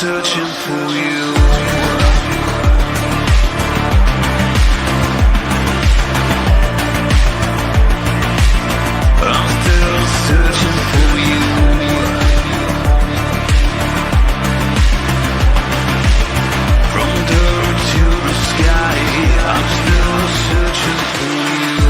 searching for you. I'm still searching for you. From dirt to the sky, I'm still searching for you.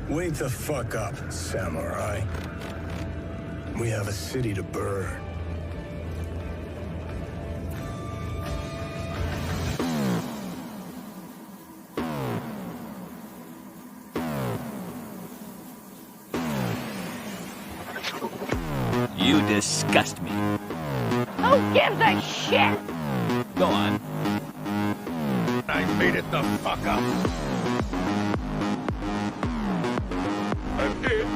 Wake the fuck up, samurai. We have a city to burn. You disgust me. Who gives a shit? Go on. I made it the fuck up. I'm dead.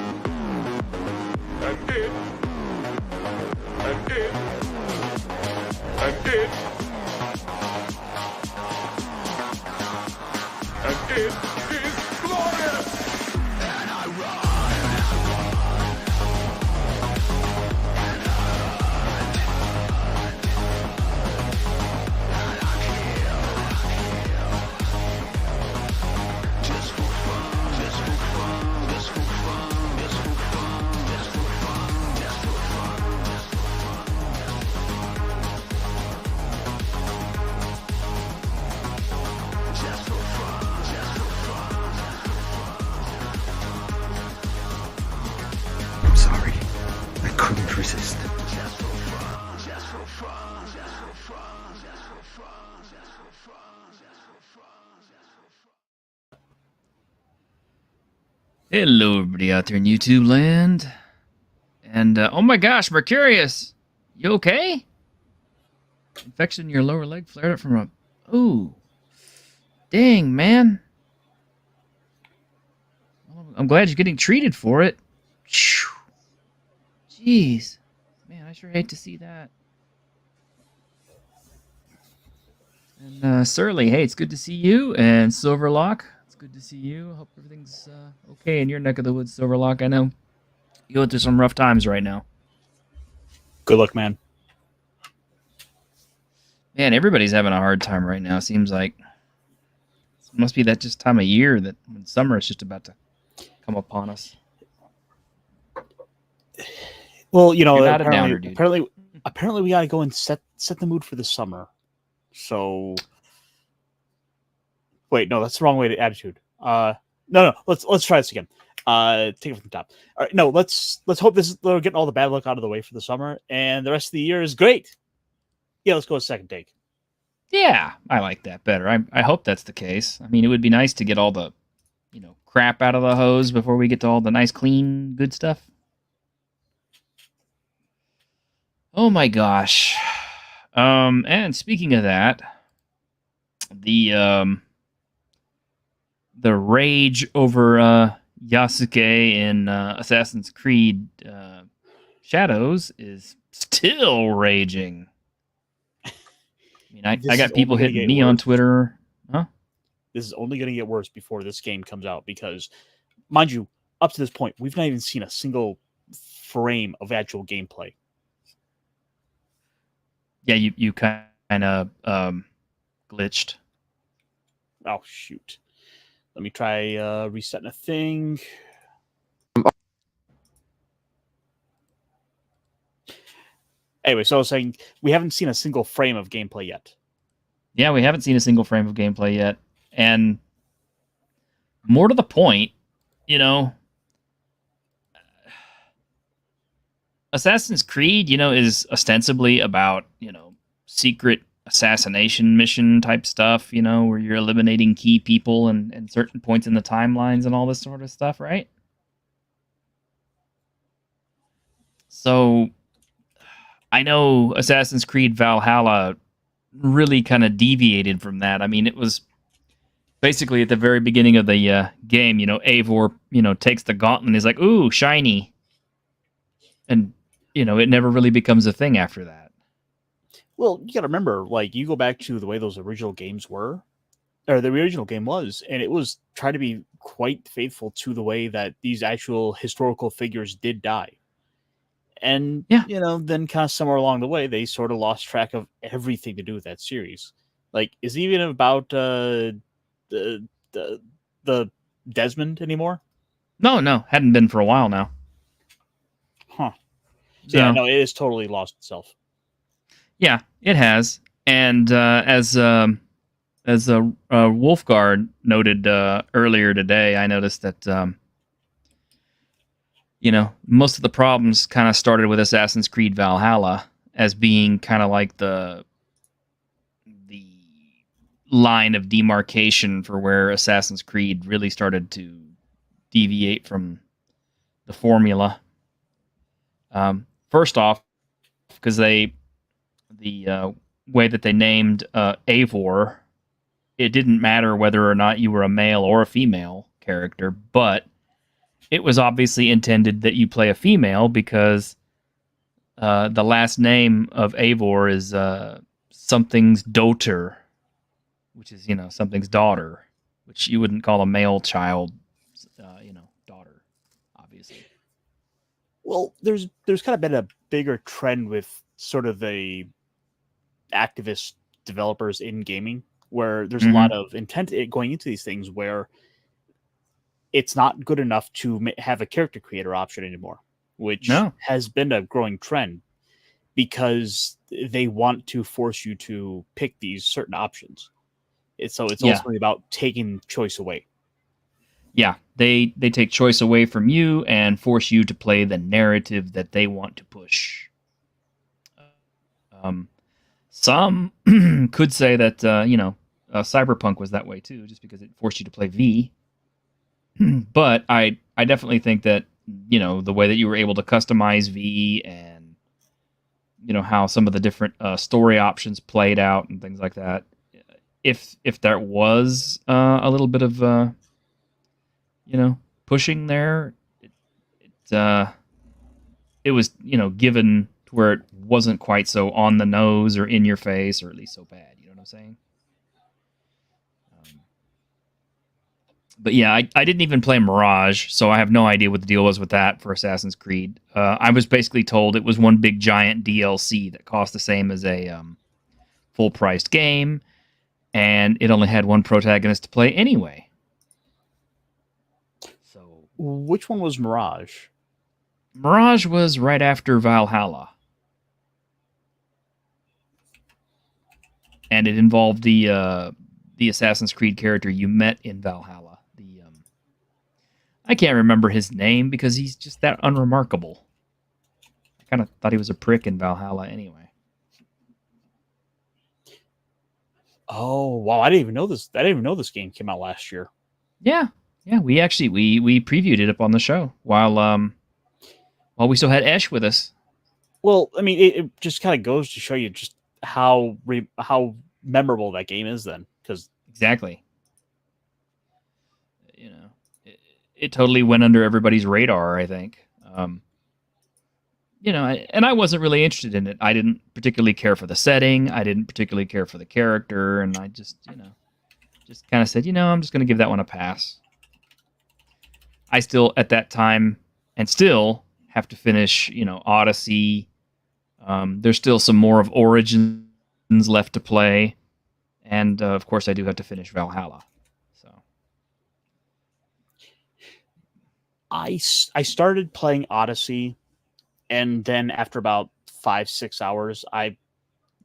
I'm dead. I'm dead. I'm dead. I'm dead. It's glorious! And I run. Just for fun, just for fun, just for fun, just for fun, just for fun, just for fun, just for fun, just for fun, just for fun. I'm sorry. I couldn't resist. Just for fun, just for fun, just for fun, just for fun, just for fun, just for fun, just for fun. Hello, everybody out there in YouTube land. And, oh my gosh, Mercurius! You okay? Infection in your lower leg flared up from a... Ooh. Dang, man. Well, I'm glad you're getting treated for it. Phew. Jeez. Man, I sure hate to see that. And, Surly, hey, it's good to see you. And Silverlock, it's good to see you. Hope everything's okay in your neck of the woods, Silverlock. I know you're going through some rough times right now. Good luck, man. Man, everybody's having a hard time right now. Seems like it must be that just time of year that when summer is just about to come upon us. Well, you know, You're not a downer, dude. apparently, we gotta go and set the mood for the summer. So, wait, no, that's the wrong way to attitude. No, let's try this again. Take it from the top. All right, no, let's hope we're getting all the bad luck out of the way for the summer, and the rest of the year is great. Yeah, let's go a second take. Yeah, I like that better. I hope that's the case. I mean, it would be nice to get all the, crap out of the hose before we get to all the nice, clean, good stuff. Oh my gosh. And speaking of that, the rage over Yasuke in Assassin's Creed Shadows is still raging. I mean, I got people hitting me on Twitter. Huh? This is only going to get worse before this game comes out because, mind you, up to this point, we've not even seen a single frame of actual gameplay. Yeah, you kind of glitched. Oh, shoot. Let me try resetting a thing. Anyway, so I was saying we haven't seen a single frame of gameplay yet. Yeah, we haven't seen a single frame of gameplay yet. And more to the point, Assassin's Creed, is ostensibly about, secret assassination mission type stuff, where you're eliminating key people and certain points in the timelines and all this sort of stuff, right? So I know Assassin's Creed Valhalla really kind of deviated from that. I mean, it was basically at the very beginning of the game, Eivor, takes the gauntlet and is like, ooh, shiny. And, it never really becomes a thing after that. Well, you got to remember, like, you go back to the way those original games were, or the original game was, and it was trying to be quite faithful to the way that these actual historical figures did die. And, yeah. Then kind of somewhere along the way, they sort of lost track of everything to do with that series. Like, is it even about the Desmond anymore? No, hadn't been for a while now. Huh. So, yeah, no, it has totally lost itself. Yeah, it has. And as Wolfguard noted earlier today, I noticed that most of the problems kind of started with Assassin's Creed Valhalla as being kind of like the line of demarcation for where Assassin's Creed really started to deviate from the formula. First off, because the way that they named Eivor, it didn't matter whether or not you were a male or a female character, but it was obviously intended that you play a female because the last name of Eivor is something's daughter, which is, something's daughter, which you wouldn't call a male child, daughter, obviously. Well, there's kind of been a bigger trend with sort of the activist developers in gaming where there's a lot of intent going into these things where it's not good enough to have a character creator option anymore, which has been a growing trend because they want to force you to pick these certain options. It's ultimately about taking choice away. Yeah, they take choice away from you and force you to play the narrative that they want to push. Some could say that Cyberpunk was that way too, just because it forced you to play V. But I definitely think that the way that you were able to customize V and how some of the different story options played out and things like that. If there was a little bit of pushing there, it was given to where it wasn't quite so on the nose or in your face, or at least so bad. You know what I'm saying? But yeah, I didn't even play Mirage, so I have no idea what the deal was with that for Assassin's Creed. I was basically told it was one big giant DLC that cost the same as a full-priced game, and it only had one protagonist to play anyway. So Which one was Mirage? Mirage was right after Valhalla, and it involved the Assassin's Creed character you met in Valhalla. I can't remember his name because he's just that unremarkable. I kind of thought he was a prick in Valhalla anyway. Oh wow, I didn't even know this. I didn't even know this game came out last year. Yeah. We actually we previewed it up on the show while we still had Esh with us. Well, I mean, it just kind of goes to show you just how memorable that game is. Then, because Exactly. It totally went under everybody's radar, I think. And I wasn't really interested in it. I didn't particularly care for the setting. I didn't particularly care for the character, and I just kind of said, I'm just going to give that one a pass. I still, at that time, and still have to finish, Odyssey. There's still some more of Origins left to play, and of course, I do have to finish Valhalla. I started playing Odyssey, and then after about 5-6 hours, I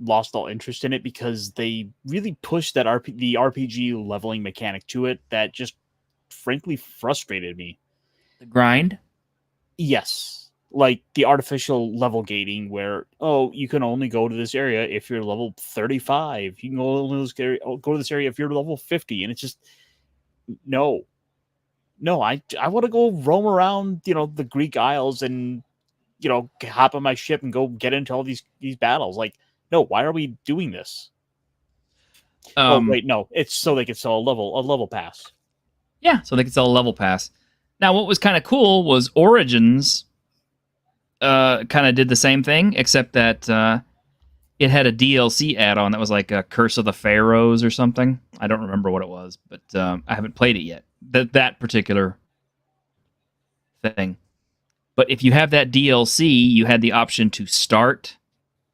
lost all interest in it because they really pushed that the RPG leveling mechanic to it that just frankly frustrated me. The grind? Yes. Like the artificial level gating where, you can only go to this area if you're level 35. You can go to this area if you're level 50. And it's just, no, I want to go roam around, the Greek Isles and, hop on my ship and go get into all these battles. Like, no, why are we doing this? Wait, no, it's so they could sell a level pass. Yeah, so they could sell a level pass. Now, what was kind of cool was Origins kind of did the same thing, except that it had a DLC add-on that was like a Curse of the Pharaohs or something. I don't remember what it was, but I haven't played it yet. That particular thing. But if you have that DLC, you had the option to start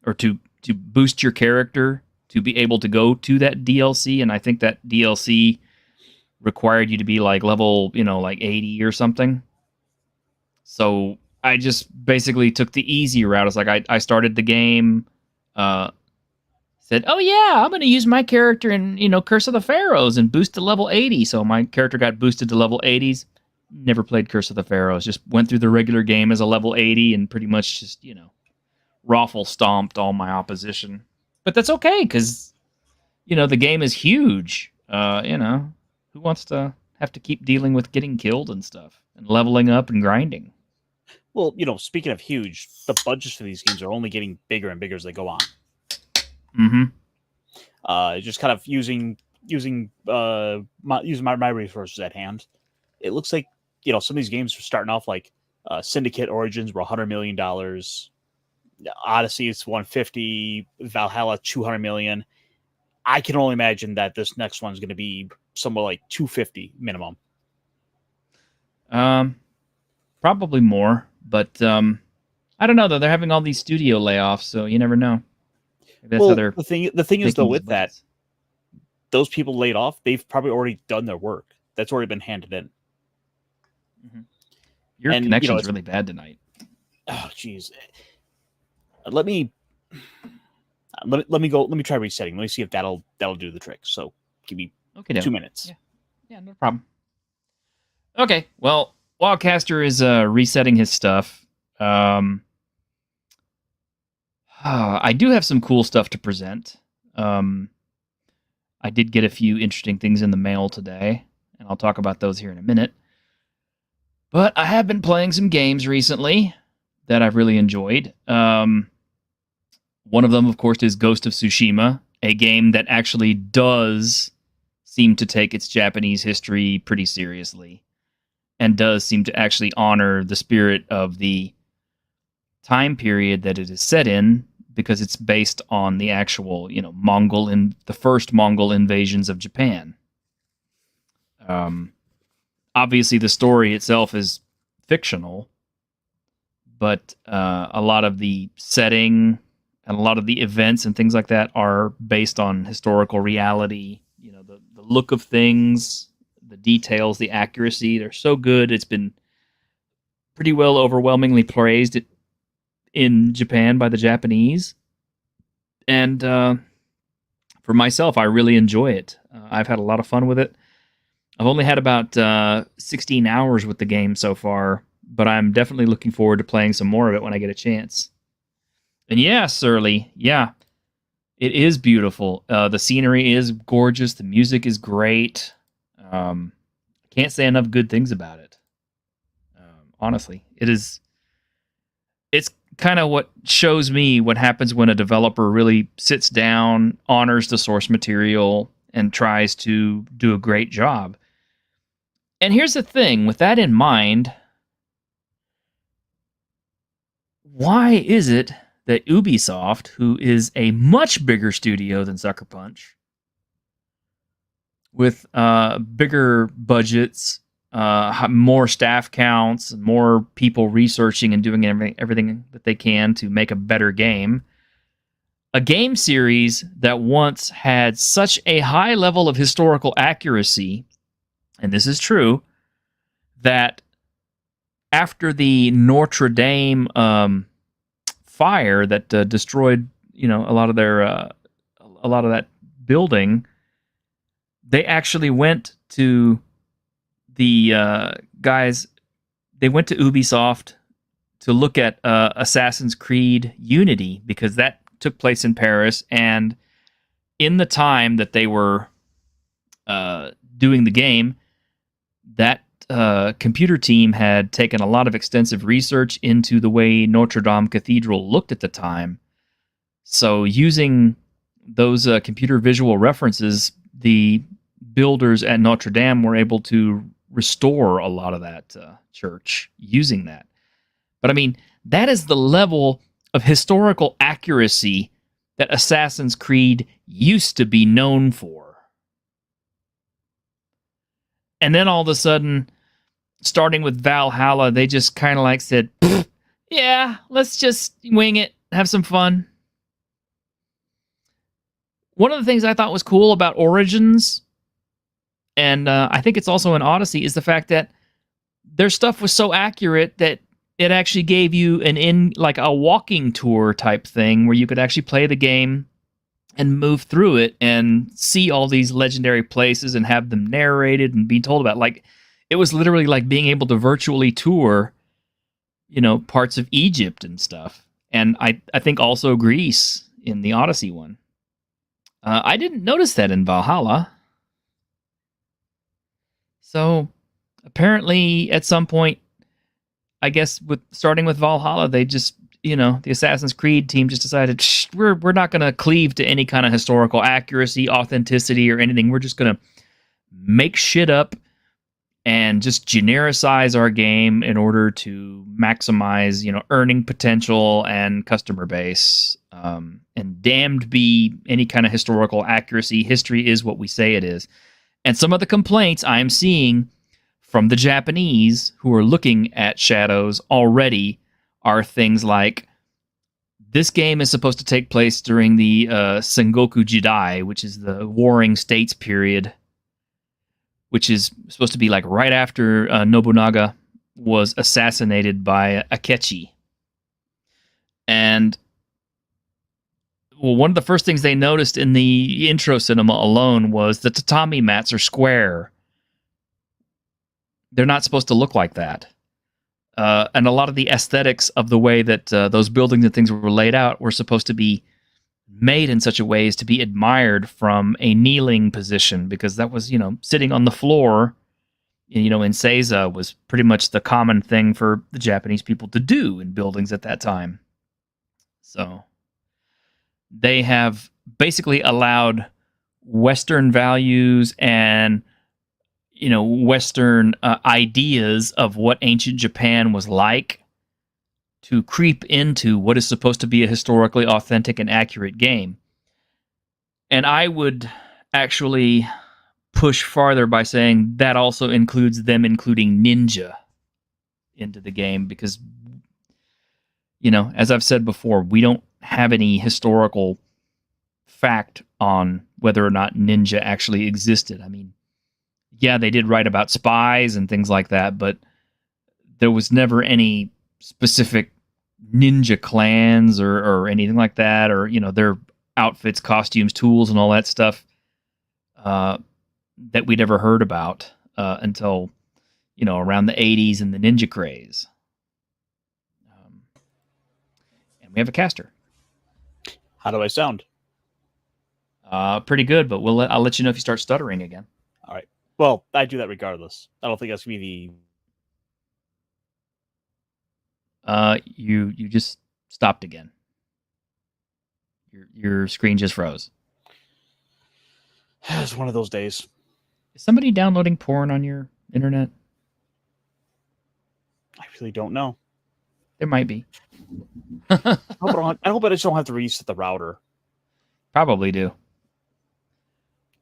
or to boost your character to be able to go to that DLC, and I think that DLC required you to be like level, like 80 or something. So I just basically took the easy route. It's like I started the game, said, oh yeah, I'm going to use my character in, Curse of the Pharaohs and boost to level 80. So my character got boosted to level 80s. Never played Curse of the Pharaohs. Just went through the regular game as a level 80 and pretty much just, raffle stomped all my opposition. But that's okay because, the game is huge. Who wants to have to keep dealing with getting killed and stuff and leveling up and grinding? Well, speaking of huge, the budgets for these games are only getting bigger and bigger as they go on. Mm-hmm. Just kind of using my resources at hand. It looks like some of these games are starting off like Syndicate Origins were $100 million, Odyssey is 150, Valhalla 200 million. I can only imagine that this next one's going to be somewhere like 250 minimum. Probably more, but I don't know though. They're having all these studio layoffs, so you never know. Maybe that's how they're the thing is though with that, budgets. those people laid off, they've probably already done their work. That's already been handed in. Mm-hmm. Your connection's really bad tonight. Oh, jeez. Let me go. Let me try resetting. Let me see if that'll do the trick. So give me 2 minutes. Yeah, no problem. Okay, well, Wildcaster is resetting his stuff. I do have some cool stuff to present. I did get a few interesting things in the mail today, and I'll talk about those here in a minute. But I have been playing some games recently that I've really enjoyed. One of them, of course, is Ghost of Tsushima, a game that actually does seem to take its Japanese history pretty seriously and does seem to actually honor the spirit of the time period that it is set in, because it's based on the actual, the first Mongol invasions of Japan. obviously the story itself is fictional, but a lot of the setting and a lot of the events and things like that are based on historical reality. You know, the look of things, the details, the accuracy, they're so good. It's been pretty well overwhelmingly praised in Japan by the Japanese. And for myself, I really enjoy it. I've had a lot of fun with it. I've only had about 16 hours with the game so far, but I'm definitely looking forward to playing some more of it when I get a chance. And yeah, Surly, yeah, it is beautiful. The scenery is gorgeous. The music is great. Can't say enough good things about it. Honestly, it's kind of what shows me what happens when a developer really sits down, honors the source material, and tries to do a great job. And here's the thing, with that in mind, why is it that Ubisoft, who is a much bigger studio than Sucker Punch, with bigger budgets, more staff counts, more people researching and doing everything that they can to make a better game, a game series that once had such a high level of historical accuracy, and this is true, that after the Notre Dame fire that destroyed, a lot of that building, they actually went to the guys. They went to Ubisoft to look at Assassin's Creed Unity, because that took place in Paris, and in the time that they were doing the game, that computer team had taken a lot of extensive research into the way Notre Dame Cathedral looked at the time. So using those computer visual references, the builders at Notre Dame were able to restore a lot of that church using that. But I mean, that is the level of historical accuracy that Assassin's Creed used to be known for. And then all of a sudden, starting with Valhalla, they just kind of like said, yeah, let's just wing it, have some fun. One of the things I thought was cool about Origins, and I think it's also in Odyssey, is the fact that their stuff was so accurate that it actually gave you like a walking tour type thing where you could actually play the game and move through it and see all these legendary places and have them narrated and be told about. Like, it was literally like being able to virtually tour, parts of Egypt and stuff. And I think also Greece in the Odyssey one. I didn't notice that in Valhalla. So apparently at some point, I guess starting with Valhalla, they just, the Assassin's Creed team just decided, we're not going to cleave to any kind of historical accuracy, authenticity, or anything. We're just going to make shit up and just genericize our game in order to maximize, earning potential and customer base. And damned be any kind of historical accuracy. History is what we say it is. And some of the complaints I'm seeing from the Japanese who are looking at Shadows already are things like, this game is supposed to take place during the Sengoku Jidai, which is the Warring States period, which is supposed to be like right after Nobunaga was assassinated by Akechi. And one of the first things they noticed in the intro cinema alone was the tatami mats are square. They're not supposed to look like that. And a lot of the aesthetics of the way that those buildings and things were laid out were supposed to be made in such a way as to be admired from a kneeling position, because that was, sitting on the floor, in Seiza was pretty much the common thing for the Japanese people to do in buildings at that time. So they have basically allowed Western values and, Western ideas of what ancient Japan was like to creep into what is supposed to be a historically authentic and accurate game. And I would actually push farther by saying that also includes them including ninja into the game because, as I've said before, we don't have any historical fact on whether or not ninja actually existed. I mean, yeah, they did write about spies and things like that, but there was never any specific ninja clans or anything like that, or their outfits, costumes, tools, and all that stuff that we'd ever heard about until around the 80s and the ninja craze. And we have a caster. How do I sound? Pretty good, but I'll let you know if you start stuttering again. All right. Well, I do that regardless. I don't think that's gonna be You just stopped again. Your screen just froze. It's one of those days. Is somebody downloading porn on your internet? I really don't know. There might be. I hope I just don't have to reset the router. Probably do.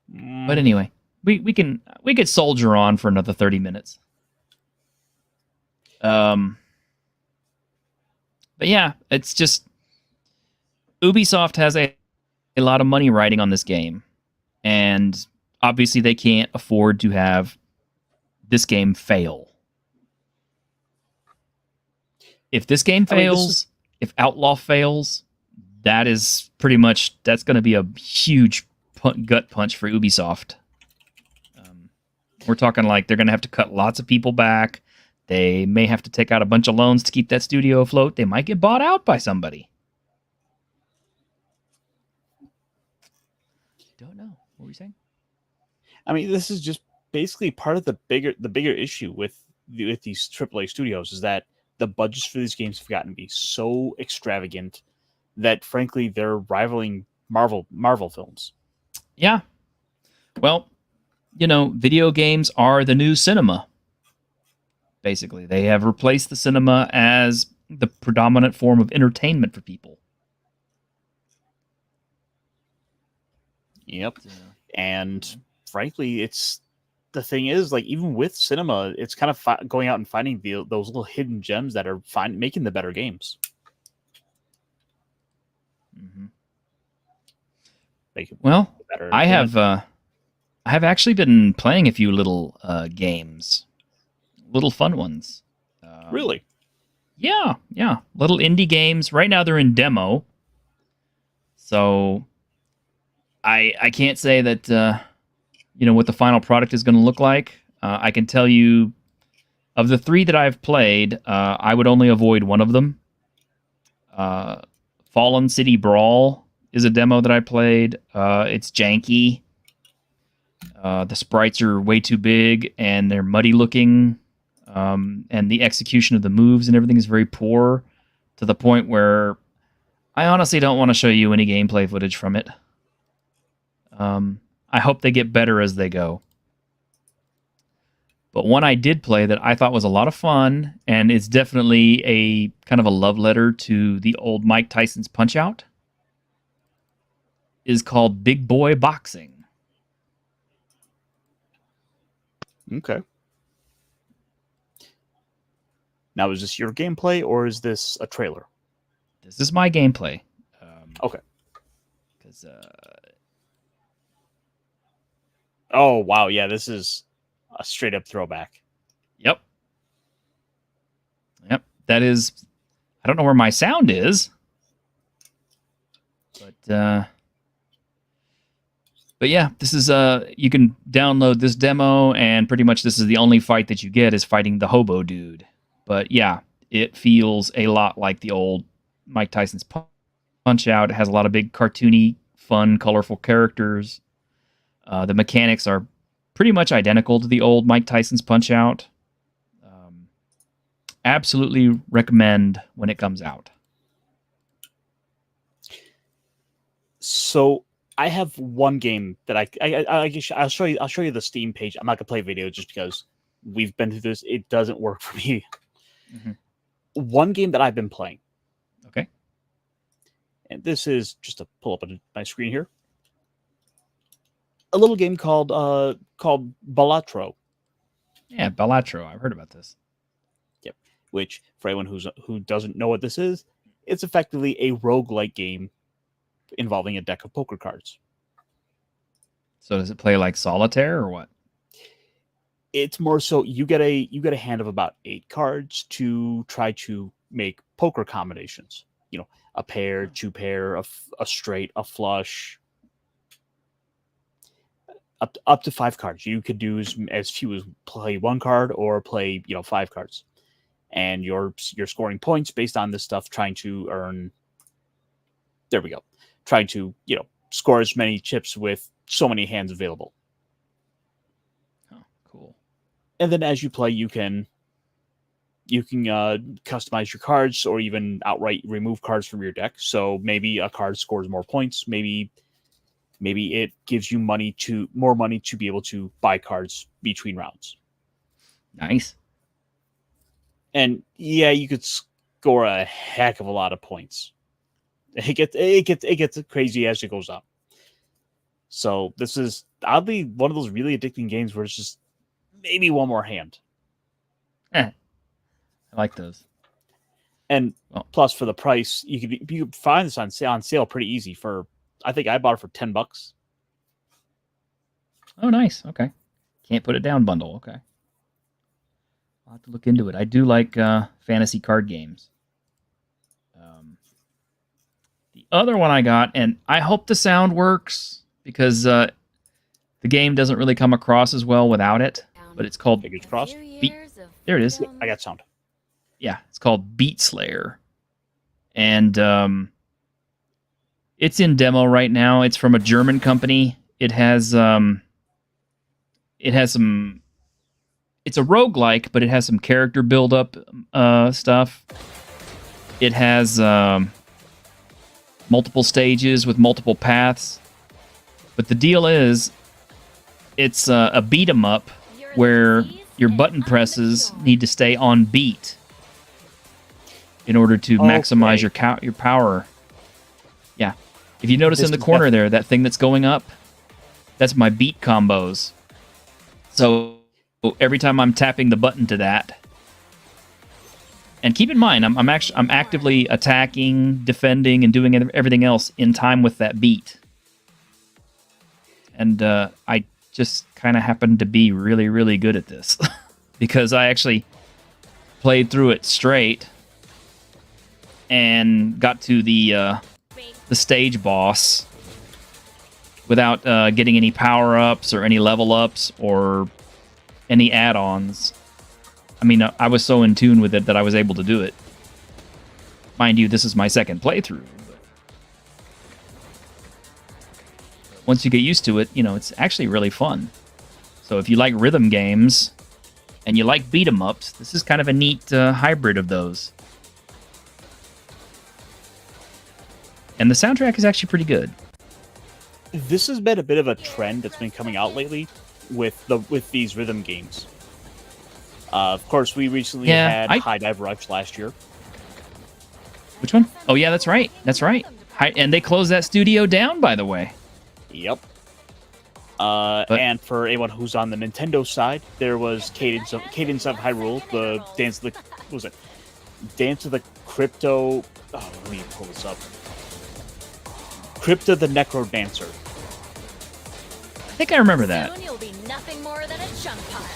But anyway, we could soldier on for another 30 minutes. But yeah, it's just Ubisoft has a lot of money riding on this game, and obviously they can't afford to have this game fail. If this game fails, if Outlaw fails, that's going to be a huge gut punch for Ubisoft. We're talking like they're going to have to cut lots of people back. They may have to take out a bunch of loans to keep that studio afloat. They might get bought out by somebody. Don't know. What were you saying? I mean, this is just basically part of the bigger issue with these AAA studios is that the budgets for these games have gotten to be so extravagant that, frankly, they're rivaling Marvel films. Yeah. Well, video games are the new cinema. Basically, they have replaced the cinema as the predominant form of entertainment for people. Yep. And frankly, the thing is, like, even with cinema, it's kind of going out and finding those little hidden gems that are making the better games. Mm-hmm. Well, I have actually been playing a few little games, little fun ones. Really? Yeah. Little indie games. Right now they're in demo, so I can't say that what the final product is going to look like. I can tell you, of the 3 that I've played, I would only avoid one of them. Fallen City Brawl is a demo that I played. It's janky. The sprites are way too big and they're muddy looking. And the execution of the moves and everything is very poor, to the point where I honestly don't want to show you any gameplay footage from it. I hope they get better as they go. But one I did play that I thought was a lot of fun, and it's definitely a kind of a love letter to the old Mike Tyson's Punch-Out!, is called Big Boy Boxing. Okay. Now, is this your gameplay, or is this a trailer? This is my gameplay. Okay. Because... oh, wow. Yeah, this is a straight-up throwback. Yep. That is... I don't know where my sound is. But yeah, this is... you can download this demo, and pretty much this is the only fight that you get is fighting the hobo dude. But yeah, it feels a lot like the old Mike Tyson's Punch-Out!. It has a lot of big, cartoony, fun, colorful characters. The mechanics are pretty much identical to the old Mike Tyson's Punch-Out!. Absolutely recommend when it comes out. So I have one game that I'll show you. I'll show you the Steam page. I'm not gonna play video just because we've been through this. It doesn't work for me. Mm-hmm. One game that I've been playing. Okay. And this is just to pull up on my screen here. a little game called Balatro. Yeah, Balatro. I've heard about this. Yep. Which, for anyone who doesn't know what this is, it's effectively a roguelike game involving a deck of poker cards. So does it play like solitaire or what? It's more so you get a hand of about 8 cards to try to make poker combinations. A pair, 2 pair, a straight, a flush, up to 5 cards. You could do as few as play 1 card or play 5 cards, and you're scoring points based on this stuff, trying to earn. There we go. Trying to score as many chips with so many hands available. Oh, cool. And then as you play, you can customize your cards or even outright remove cards from your deck. So maybe a card scores more points. Maybe it gives you more money to be able to buy cards between rounds. Nice. And yeah, you could score a heck of a lot of points. It gets crazy as it goes up. So this is oddly one of those really addicting games where it's just maybe one more hand. I like those. And plus, for the price, you could find this on sale pretty easy. I think I bought it for $10. Oh, nice. Okay. Can't put it down bundle. Okay. I'll have to look into it. I do like fantasy card games. The other one I got, and I hope the sound works because the game doesn't really come across as well without it. But it's called Fingers crossed. There it is. I got sound. Yeah, it's called Beat Slayer, and it's in demo right now. It's from a German company. It has some. It's a roguelike, but it has some character build-up stuff. It has multiple stages with multiple paths. But the deal is, it's a beat 'em up where your button presses need to stay on beat in order to maximize your power. Yeah. If you notice in the corner there, that thing that's going up, that's my beat combos. So every time I'm tapping the button to that, and keep in mind, I'm actively attacking, defending, and doing everything else in time with that beat. And I just kind of happen to be really, really good at this because I actually played through it straight and got to the stage boss without getting any power-ups or any level-ups or any add-ons. I mean, I was so in tune with it that I was able to do it. Mind you, this is my second playthrough. But once you get used to it, it's actually really fun. So if you like rhythm games and you like beat-em-ups, this is kind of a neat hybrid of those. And the soundtrack is actually pretty good. This has been a bit of a trend that's been coming out lately with these rhythm games. Of course, we recently had High Dive Rush last year. Which one? Oh, yeah, that's right. That's right. And they closed that studio down, by the way. Yep. And for anyone who's on the Nintendo side, there was Cadence of Hyrule, the Dance of the... What was it? Dance of the Crypto... Oh, let me pull this up. Crypta the Necro Dancer. I think I remember that. Soon you'll be nothing more than a chunk pile.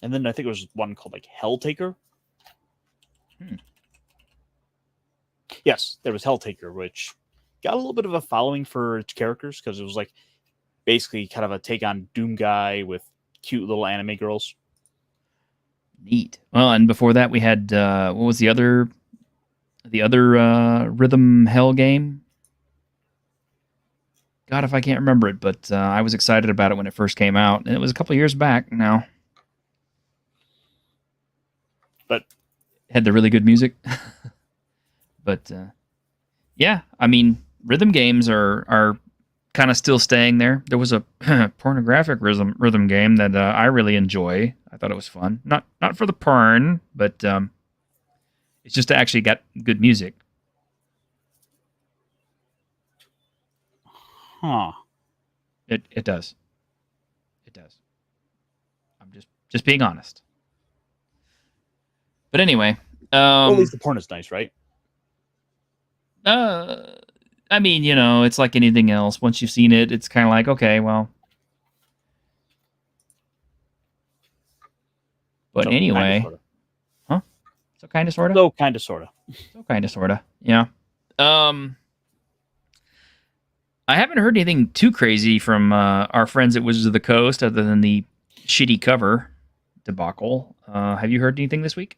And then I think it was one called like Helltaker. Yes, there was Helltaker, which got a little bit of a following for its characters because it was like basically kind of a take on Doom Guy with cute little anime girls. Neat. Well, and before that we had what was the other rhythm hell game? God, if I can't remember it, but I was excited about it when it first came out, and it was a couple years back now. But it had the really good music. But yeah, I mean, rhythm games are kind of still staying there. There was a pornographic rhythm game that I really enjoy. I thought it was fun. Not for the porn, but it's just actually got good music. Huh. It does. It does. I'm just being honest. But anyway, Well, at least the porn is nice, right? I mean, it's like anything else. Once you've seen it, it's kind of like, okay, well. But So, anyway, sorta. huh? So kind of, sort of. So kind of, sorta. So kind of, sort of. Yeah. I haven't heard anything too crazy from our friends at Wizards of the Coast, other than the shitty cover debacle. Have you heard anything this week?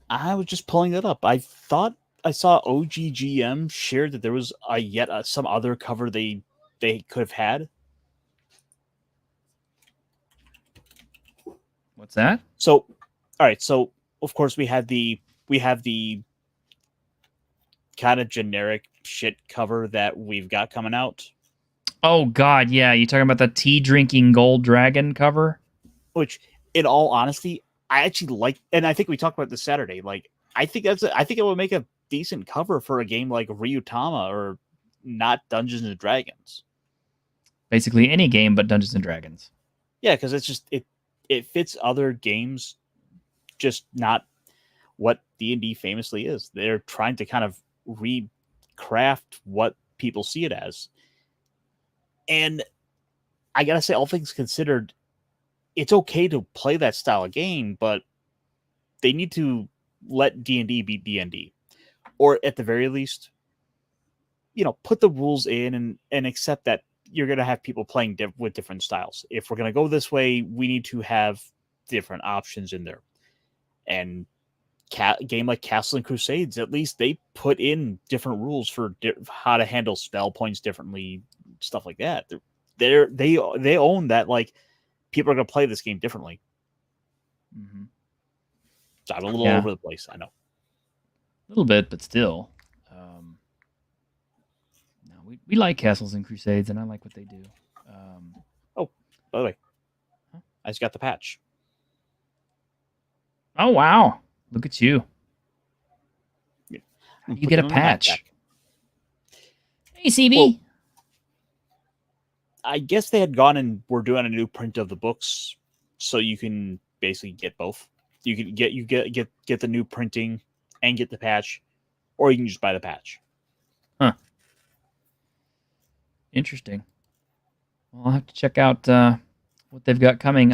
I was just pulling it up. I thought I saw OGGM shared that there was some other cover they could have had. What's that? So, all right. So, of course, we have the kind of generic shit cover that we've got coming out. Oh God, yeah. You talking about the tea drinking gold dragon cover? Which, in all honesty, I actually like, and I think we talked about this Saturday. Like, I think it would make a decent cover for a game like Ryutama or not Dungeons and Dragons. Basically any game but Dungeons and Dragons. Yeah, because it's just it fits other games, just not what D&D famously is. They're trying to kind of recraft what people see it as. And I gotta say, all things considered, it's okay to play that style of game, but they need to let D&D be D&D. Or at the very least, put the rules in and accept that you're going to have people playing with different styles. If we're going to go this way, we need to have different options in there. And game like Castle and Crusades, at least they put in different rules for how to handle spell points differently, stuff like that. They own that, like, people are going to play this game differently. Mm-hmm. So I'm a little over the place, I know. A little bit, but still. No, we like Castles and Crusades, and I like what they do. Oh, by the way, I just got the patch. Oh, wow. Look at you. Yeah. How do you get a patch? Hey, CB. Well, I guess they had gone and were doing a new print of the books, so you can basically get both. You can get the new printing and get the patch, or you can just buy the patch. Huh. Interesting. Well, I'll have to check out what they've got coming.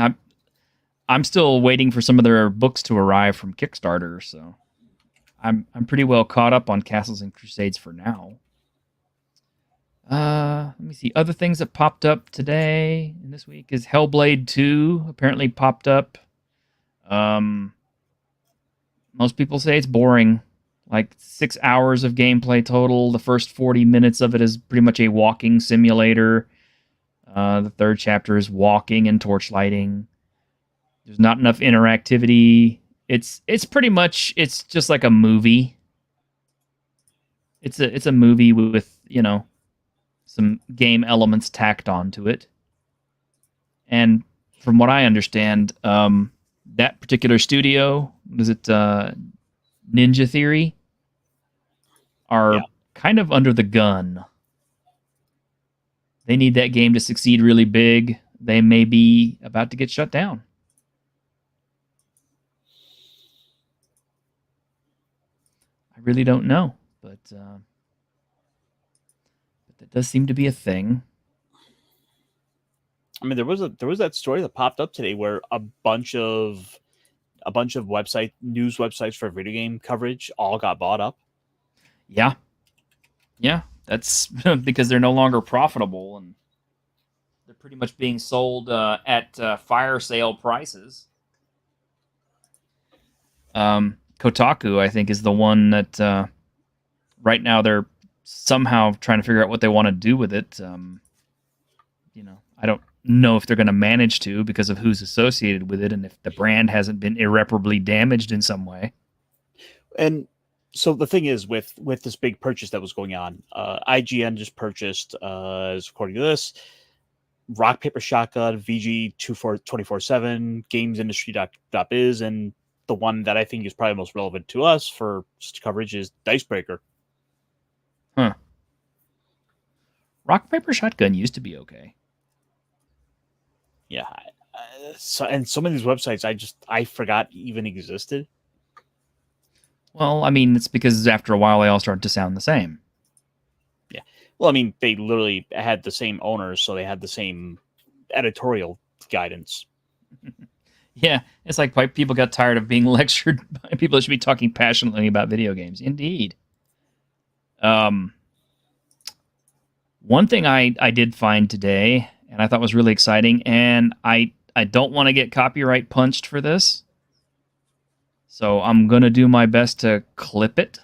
I'm still waiting for some of their books to arrive from Kickstarter, so I'm pretty well caught up on Castles and Crusades for now. Let me see. Other things that popped up today and this week is Hellblade 2 apparently popped up. Most people say it's boring. Like 6 hours of gameplay total. The first 40 minutes of it is pretty much a walking simulator. The third chapter is walking and torchlighting. There's not enough interactivity. It's pretty much, it's just like a movie. It's a movie with, some game elements tacked onto it. And from what I understand, that particular studio, Ninja Theory, are kind of under the gun. They need that game to succeed really big. They may be about to get shut down. I really don't know, but that does seem to be a thing. I mean, there was that story that popped up today where a bunch of news websites for video game coverage all got bought up. Yeah, that's because they're no longer profitable and they're pretty much being sold at fire sale prices. Kotaku, I think, is the one that right now they're somehow trying to figure out what they want to do with it. I don't know if they're going to manage to because of who's associated with it and if the brand hasn't been irreparably damaged in some way. And so the thing is, with this big purchase that was going on, IGN just purchased, according to this, Rock Paper Shotgun, VG 24/7, GamesIndustry.biz, and the one that I think is probably most relevant to us for coverage is Dicebreaker. Huh. Rock Paper Shotgun used to be okay. Yeah. And some of these websites I forgot even existed. Well, I mean, it's because after a while they all start to sound the same. Yeah. Well, I mean, they literally had the same owners, so they had the same editorial guidance. Yeah, it's like people got tired of being lectured by people that should be talking passionately about video games. Indeed. One thing I did find today, and I thought was really exciting, and I don't want to get copyright punched for this, so I'm going to do my best to clip it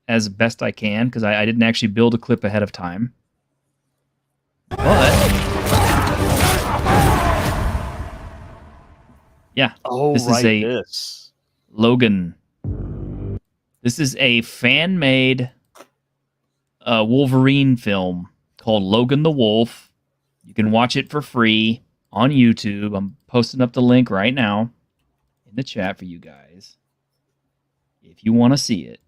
as best I can, because I didn't actually build a clip ahead of time. But, yeah, this is this. Logan. This is a fan-made Wolverine film called Logan the Wolf. You can watch it for free on YouTube. I'm posting up the link right now in the chat for you guys if you want to see it.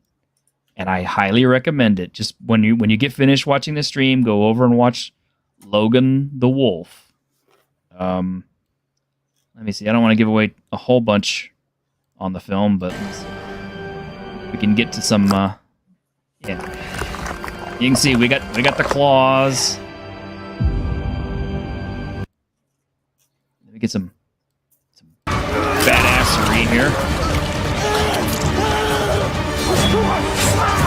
And I highly recommend it. Just when you get finished watching the stream, go over and watch Logan the Wolf. Let me see. I don't want to give away a whole bunch on the film, but let's see. We can get to some yeah. You can see we got the claws. Let me get some badassery here.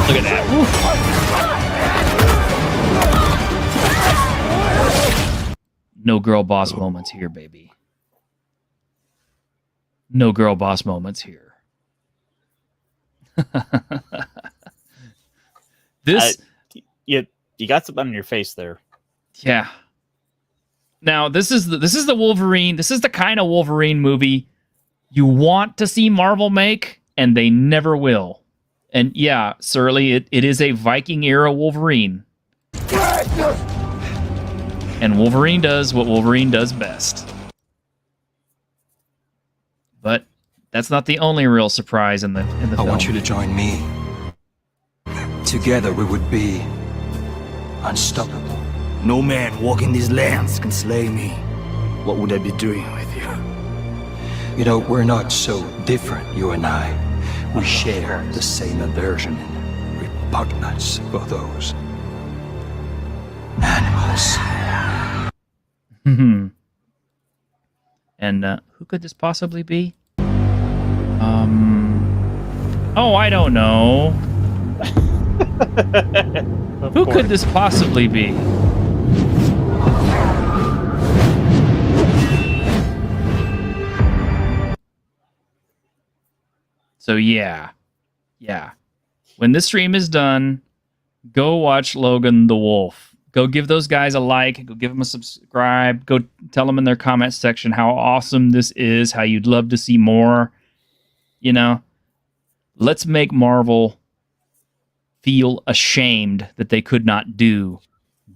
Look at that. Woo. No girl boss moments here, baby. No girl boss moments here. This you got something on your face there. Yeah. Now this is the Wolverine. This is the kind of Wolverine movie you want to see Marvel make, and they never will. And yeah, Surly, it is a Viking era Wolverine. And Wolverine does what Wolverine does best. But that's not the only real surprise in the film. I want you to join me. Together we would be unstoppable. No man walking these lands can slay me. What would I be doing with you? You know, we're not so different, you and I. We share the same aversion and repugnance for those animals. And who could this possibly be? Oh, I don't know. Who could this possibly be? So yeah. When this stream is done, go watch Logan the Wolf. Go give those guys a like. Go give them a subscribe. Go tell them in their comment section how awesome this is, how you'd love to see more. You know, let's make Marvel feel ashamed that they could not do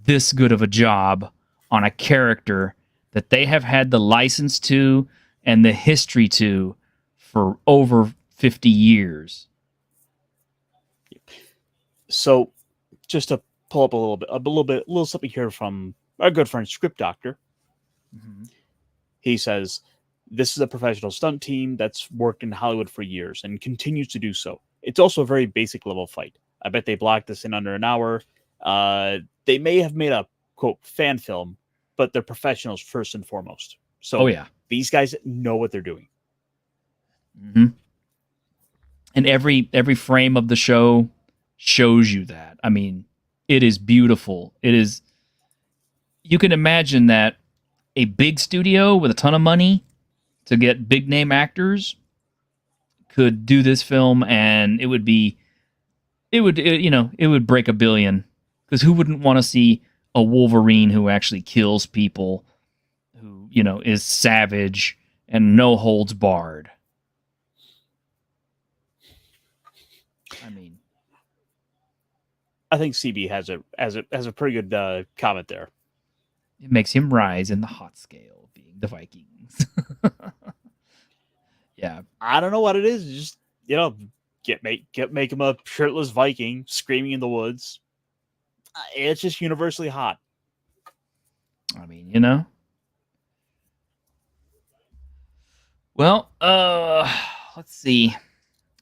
this good of a job on a character that they have had the license to and the history to for over 50 years. So, just to pull up a little something here from our good friend Script Doctor. Mm-hmm. He says, "This is a professional stunt team that's worked in Hollywood for years and continues to do so. It's also a very basic level fight. I bet they blocked this in under an hour. They may have made a quote fan film, but they're professionals first and foremost. So, these guys know what they're doing." Mm-hmm. And every frame of the show shows you that. I mean, it is beautiful. It is. You can imagine that a big studio with a ton of money to get big name actors could do this film, and it would break $1 billion, because who wouldn't want to see a Wolverine who actually kills people, who is savage and no holds barred? I mean, I think CB has a pretty good comment there. It makes him rise in the hot scale, being the Vikings. Yeah, I don't know what it is. Just make him a shirtless Viking screaming in the woods. It's just universally hot. I mean, you know. Well, let's see.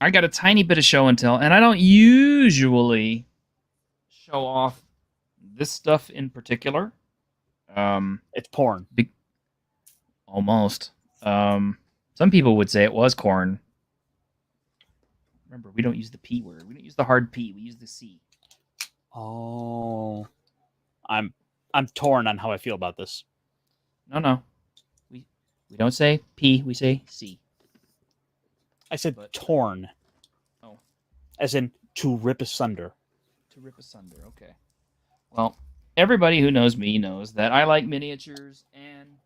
I got a tiny bit of show and tell, and I don't usually show off this stuff in particular. It's porn. Almost. Some people would say it was corn. Remember, we don't use the P word. We don't use the hard P. We use the C. Oh, I'm torn on how I feel about this. No. We don't say P. We say C. I said But- torn. Oh. As in to rip asunder. To rip asunder. Okay. Well, everybody who knows me knows that I like miniatures, and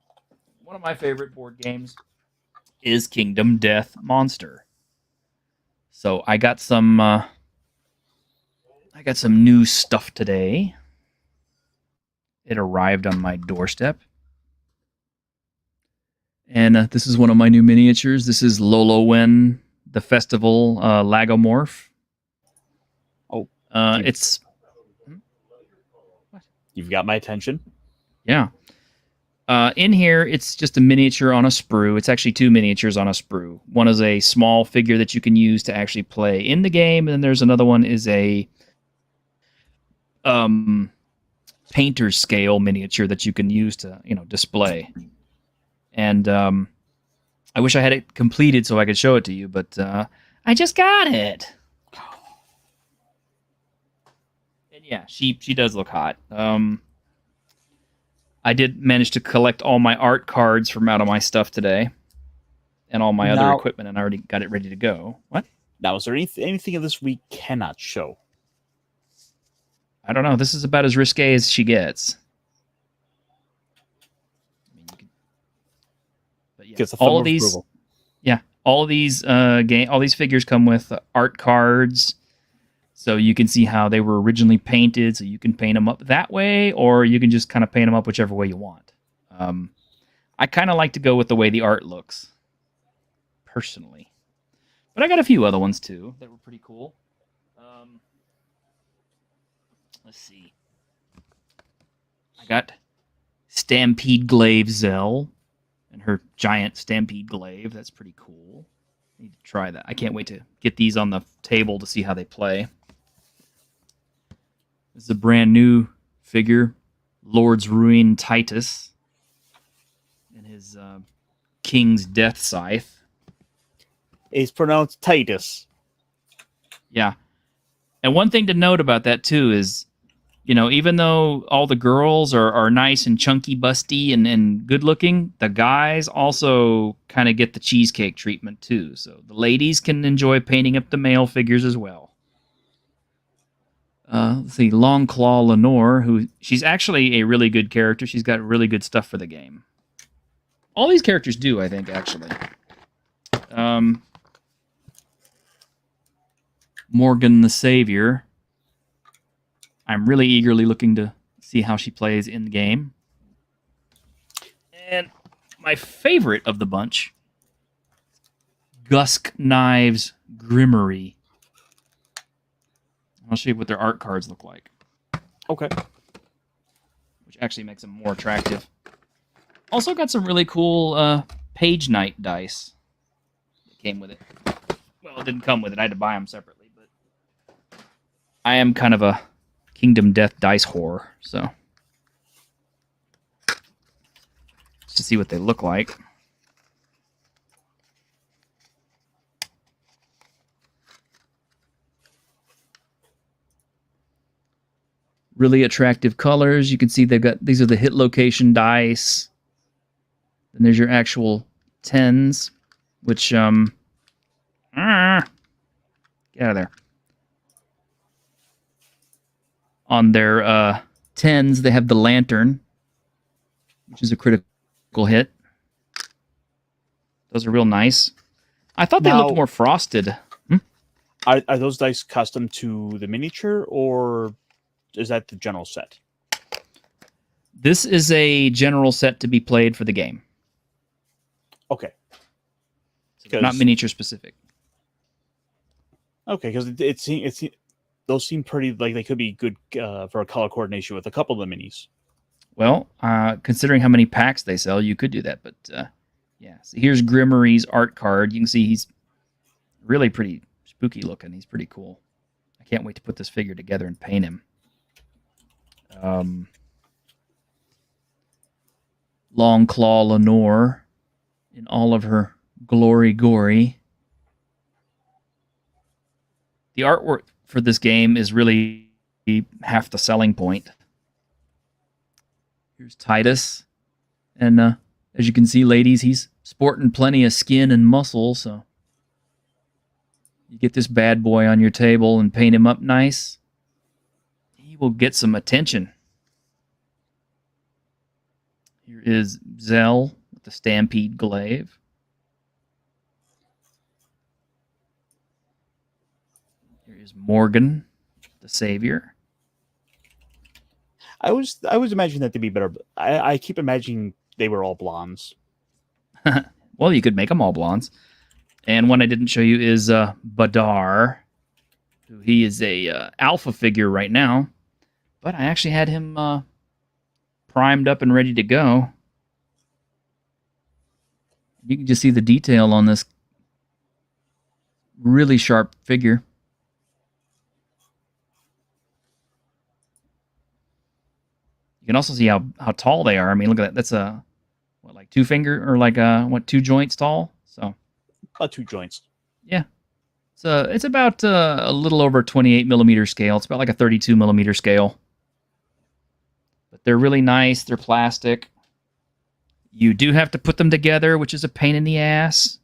one of my favorite board games is Kingdom Death Monster. So I got some new stuff today. It arrived on my doorstep. And this is one of my new miniatures. This is Lolowen, the Festival Lagomorph. Oh. It's... You've got my attention. Yeah. In here, it's just a miniature on a sprue. It's actually two miniatures on a sprue. One is a small figure that you can use to actually play in the game, and then there's another one is a painter scale miniature that you can use to, display. And I wish I had it completed so I could show it to you, but I just got it. And yeah, she does look hot. I did manage to collect all my art cards from out of my stuff today, and all my other equipment, and I already got it ready to go. What? Now, is there anything of this we cannot show? I don't know. This is about as risque as she gets. I mean, but yeah, Gets a all thumb of these, approval. yeah, all these all these figures come with art cards. So you can see how they were originally painted, so you can paint them up that way, or you can just kind of paint them up whichever way you want. I kind of like to go with the way the art looks, personally. But I got a few other ones, too, that were pretty cool. Let's see. I got Stampede Glaive Zell and her giant Stampede Glaive. That's pretty cool. Need to try that. I can't wait to get these on the table to see how they play. This is a brand new figure, Lord's Ruin Titus, and his King's Death Scythe. It's pronounced Titus. Yeah. And one thing to note about that, too, is, even though all the girls are nice and chunky, busty, and good-looking, the guys also kind of get the cheesecake treatment, too. So the ladies can enjoy painting up the male figures as well. Let's see, Longclaw Lenore, she's actually a really good character. She's got really good stuff for the game. All these characters do, I think, actually. Morgan the Savior. I'm really eagerly looking to see how she plays in the game. And my favorite of the bunch, Gusk Knives Grimmery. I'll show you what their art cards look like. Okay. Which actually makes them more attractive. Also got some really cool Page Knight dice that came with it. Well, it didn't come with it. I had to buy them separately. But I am kind of a Kingdom Death dice whore, so just to see what they look like. Really attractive colors. You can see these are the hit location dice. And there's your actual 10s, which get out of there. On their 10s, they have the lantern, which is a critical hit. Those are real nice. I thought they Now, looked more frosted. Are those dice custom to the miniature, or is that the general set? This is a general set to be played for the game. Okay. So they're not miniature specific. Okay, because those seem pretty like they could be good for a color coordination with a couple of the minis. Well, considering how many packs they sell, you could do that. But yeah, so here's Grimmery's art card. You can see he's really pretty spooky looking. He's pretty cool. I can't wait to put this figure together and paint him. Long Claw Lenore in all of her glory gory. The artwork for this game is really half the selling point. Here's Titus. And as you can see, ladies, he's sporting plenty of skin and muscle, so you get this bad boy on your table and paint him up nice, he will get some attention. Here is Zell with the Stampede Glaive. Here is Morgan, the Savior. I was imagining that to be better. I keep imagining they were all blondes. Well, you could make them all blondes. And one I didn't show you is Badar. He is a alpha figure right now, but I actually had him primed up and ready to go. You can just see the detail on this really sharp figure. You can also see how tall they are. I mean, look at that. That's a like 2 finger or like 2 joints tall. So About 2 joints. yeah, so it's about a little over 28 millimeter scale. It's about like a 32 millimeter scale. But they're really nice. They're plastic. You do have to put them together, which is a pain in the ass.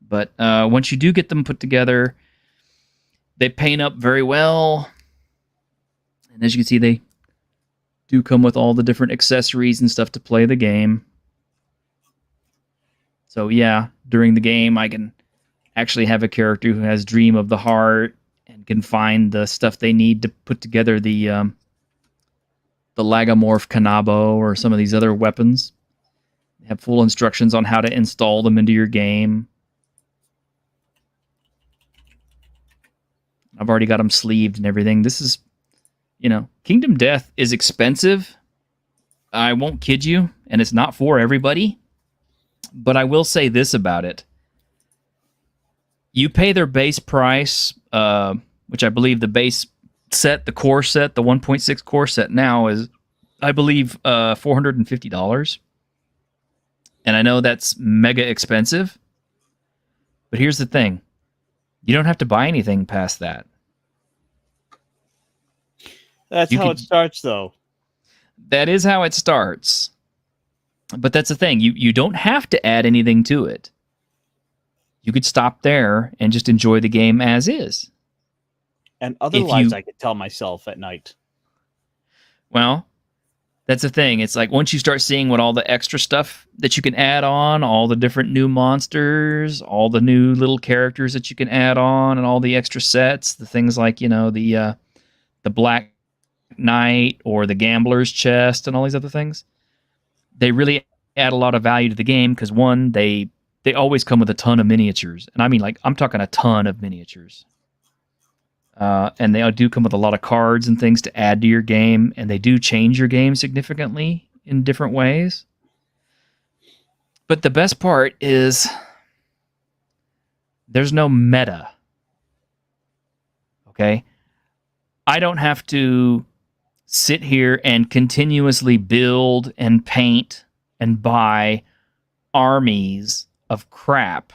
But once you do get them put together, they paint up very well. And as you can see, they do come with all the different accessories and stuff to play the game. So yeah, during the game, I can actually have a character who has Dream of the Heart and can find the stuff they need to put together the Lagomorph Kanabo or some of these other weapons. They have full instructions on how to install them into your game. I've already got them sleeved and everything. This is, Kingdom Death is expensive. I won't kid you, and it's not for everybody. But I will say this about it. You pay their base price, which I believe the base set, the core set, the 1.6 core set now is, I believe, $450. And I know that's mega expensive. But here's the thing. You don't have to buy anything past that. That's how it starts, though. That is how it starts. But that's the thing. You don't have to add anything to it. You could stop there and just enjoy the game as is. And otherwise, I could tell myself at night. Well, that's the thing. It's like once you start seeing what all the extra stuff that you can add on, all the different new monsters, all the new little characters that you can add on, and all the extra sets, the things like, the Black Knight or the Gambler's Chest and all these other things, they really add a lot of value to the game because, one, they always come with a ton of miniatures. And I mean, like, I'm talking a ton of miniatures. And they do come with a lot of cards and things to add to your game, and they do change your game significantly in different ways. But the best part is there's no meta. Okay? I don't have to sit here and continuously build and paint and buy armies of crap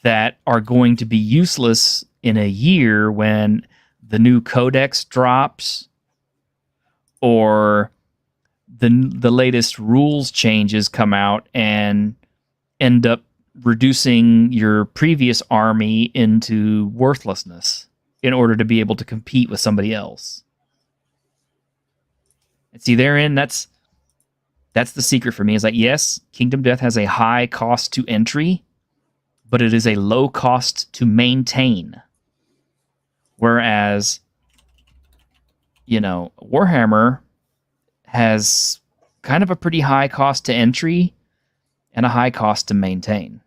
that are going to be useless in a year when the new codex drops or the latest rules changes come out and end up reducing your previous army into worthlessness in order to be able to compete with somebody else. And see, therein, that's the secret for me. Is like, yes, Kingdom Death has a high cost to entry, but it is a low cost to maintain. Whereas, Warhammer has kind of a pretty high cost to entry and a high cost to maintain.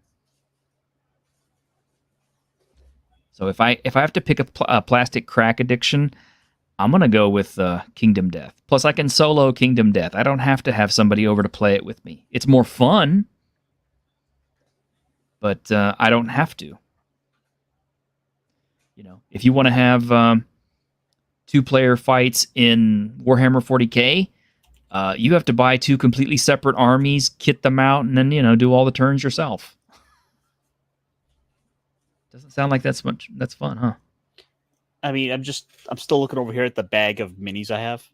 So if I have to pick a plastic crack addiction, I'm going to go with Kingdom Death. Plus, I can solo Kingdom Death. I don't have to have somebody over to play it with me. It's more fun, but I don't have to. You know, if you want to have 2-player fights in Warhammer 40K, you have to buy 2 completely separate armies, kit them out, and then, you know, do all the turns yourself. Doesn't sound like that's fun, huh? I mean, I'm still looking over here at the bag of minis I have.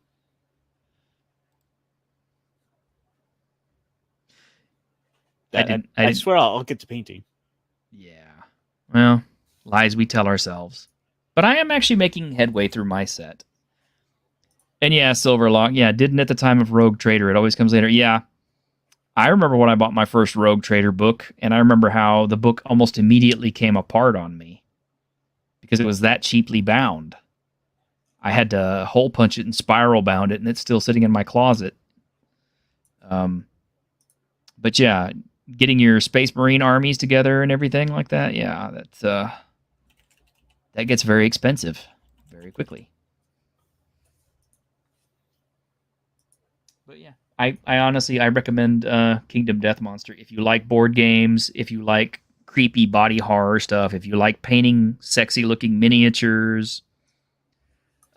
I swear I'll get to painting. Yeah. Well, lies we tell ourselves. But I am actually making headway through my set. And yeah, Silverlock. Yeah, didn't at the time of Rogue Trader. It always comes later. Yeah. I remember when I bought my first Rogue Trader book, and I remember how the book almost immediately came apart on me because it was that cheaply bound. I had to hole punch it and spiral bound it, and it's still sitting in my closet. But yeah, getting your Space Marine armies together and everything like that, yeah, that gets very expensive very quickly. But yeah, I honestly recommend Kingdom Death Monster if you like board games, if you like creepy body horror stuff, if you like painting sexy looking miniatures,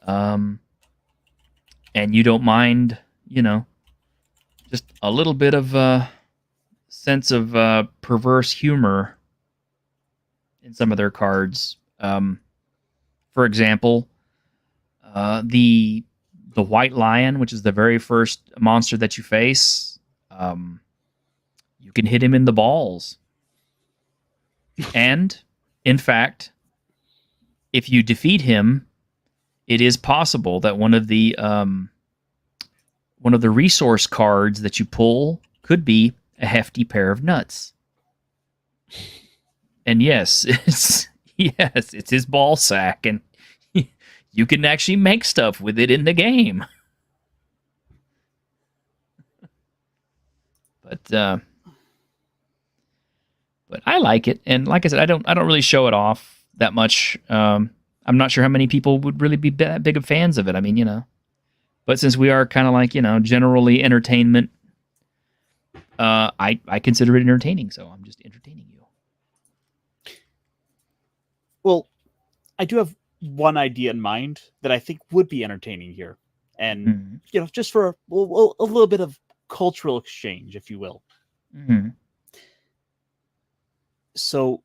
and you don't mind, you know, just a little bit of sense of perverse humor in some of their cards. For example, the White Lion, which is the very first monster that you face, you can hit him in the balls. And, in fact, if you defeat him, it is possible that one of the resource cards that you pull could be a hefty pair of nuts. And yes, it's his ball sack, and you can actually make stuff with it in the game. But I like it, and like I said, I don't really show it off that much. I'm not sure how many people would really be that big of fans of it. I mean, you know, but since we are kind of like, you know, generally entertainment, I consider it entertaining, so I'm just entertaining you. Well, I do have one idea in mind that I think would be entertaining here, and you know, just for a little bit of cultural exchange, if you will. Mm-hmm. So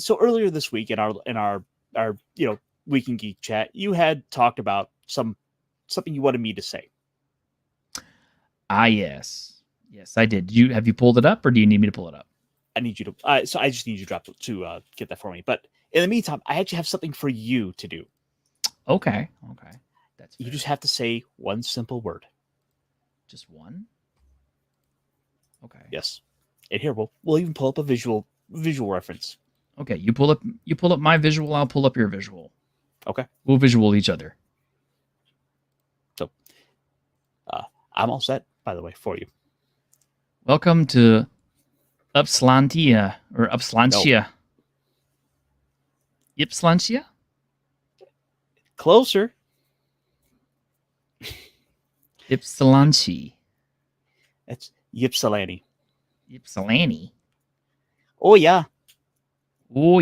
earlier this week in our you know, Week in Geek chat, you had talked about something you wanted me to say. Yes, I did. Have you pulled it up, or do you need me to pull it up? I need you to. So I just need you to get that for me. But in the meantime, I actually have something for you to do. Okay. That's fair. You just have to say one simple word. Just one? Okay. Yes. And here we'll even pull up a visual reference. Okay, you pull up my visual, I'll pull up your visual. Okay. We'll visual each other. So I'm all set, by the way, for you. Welcome to Upslantia or Upslantia. No. Ypslantia? Closer. Ypsilanti. That's Ypsilanti. Ypsilanti. Oh yeah. Well,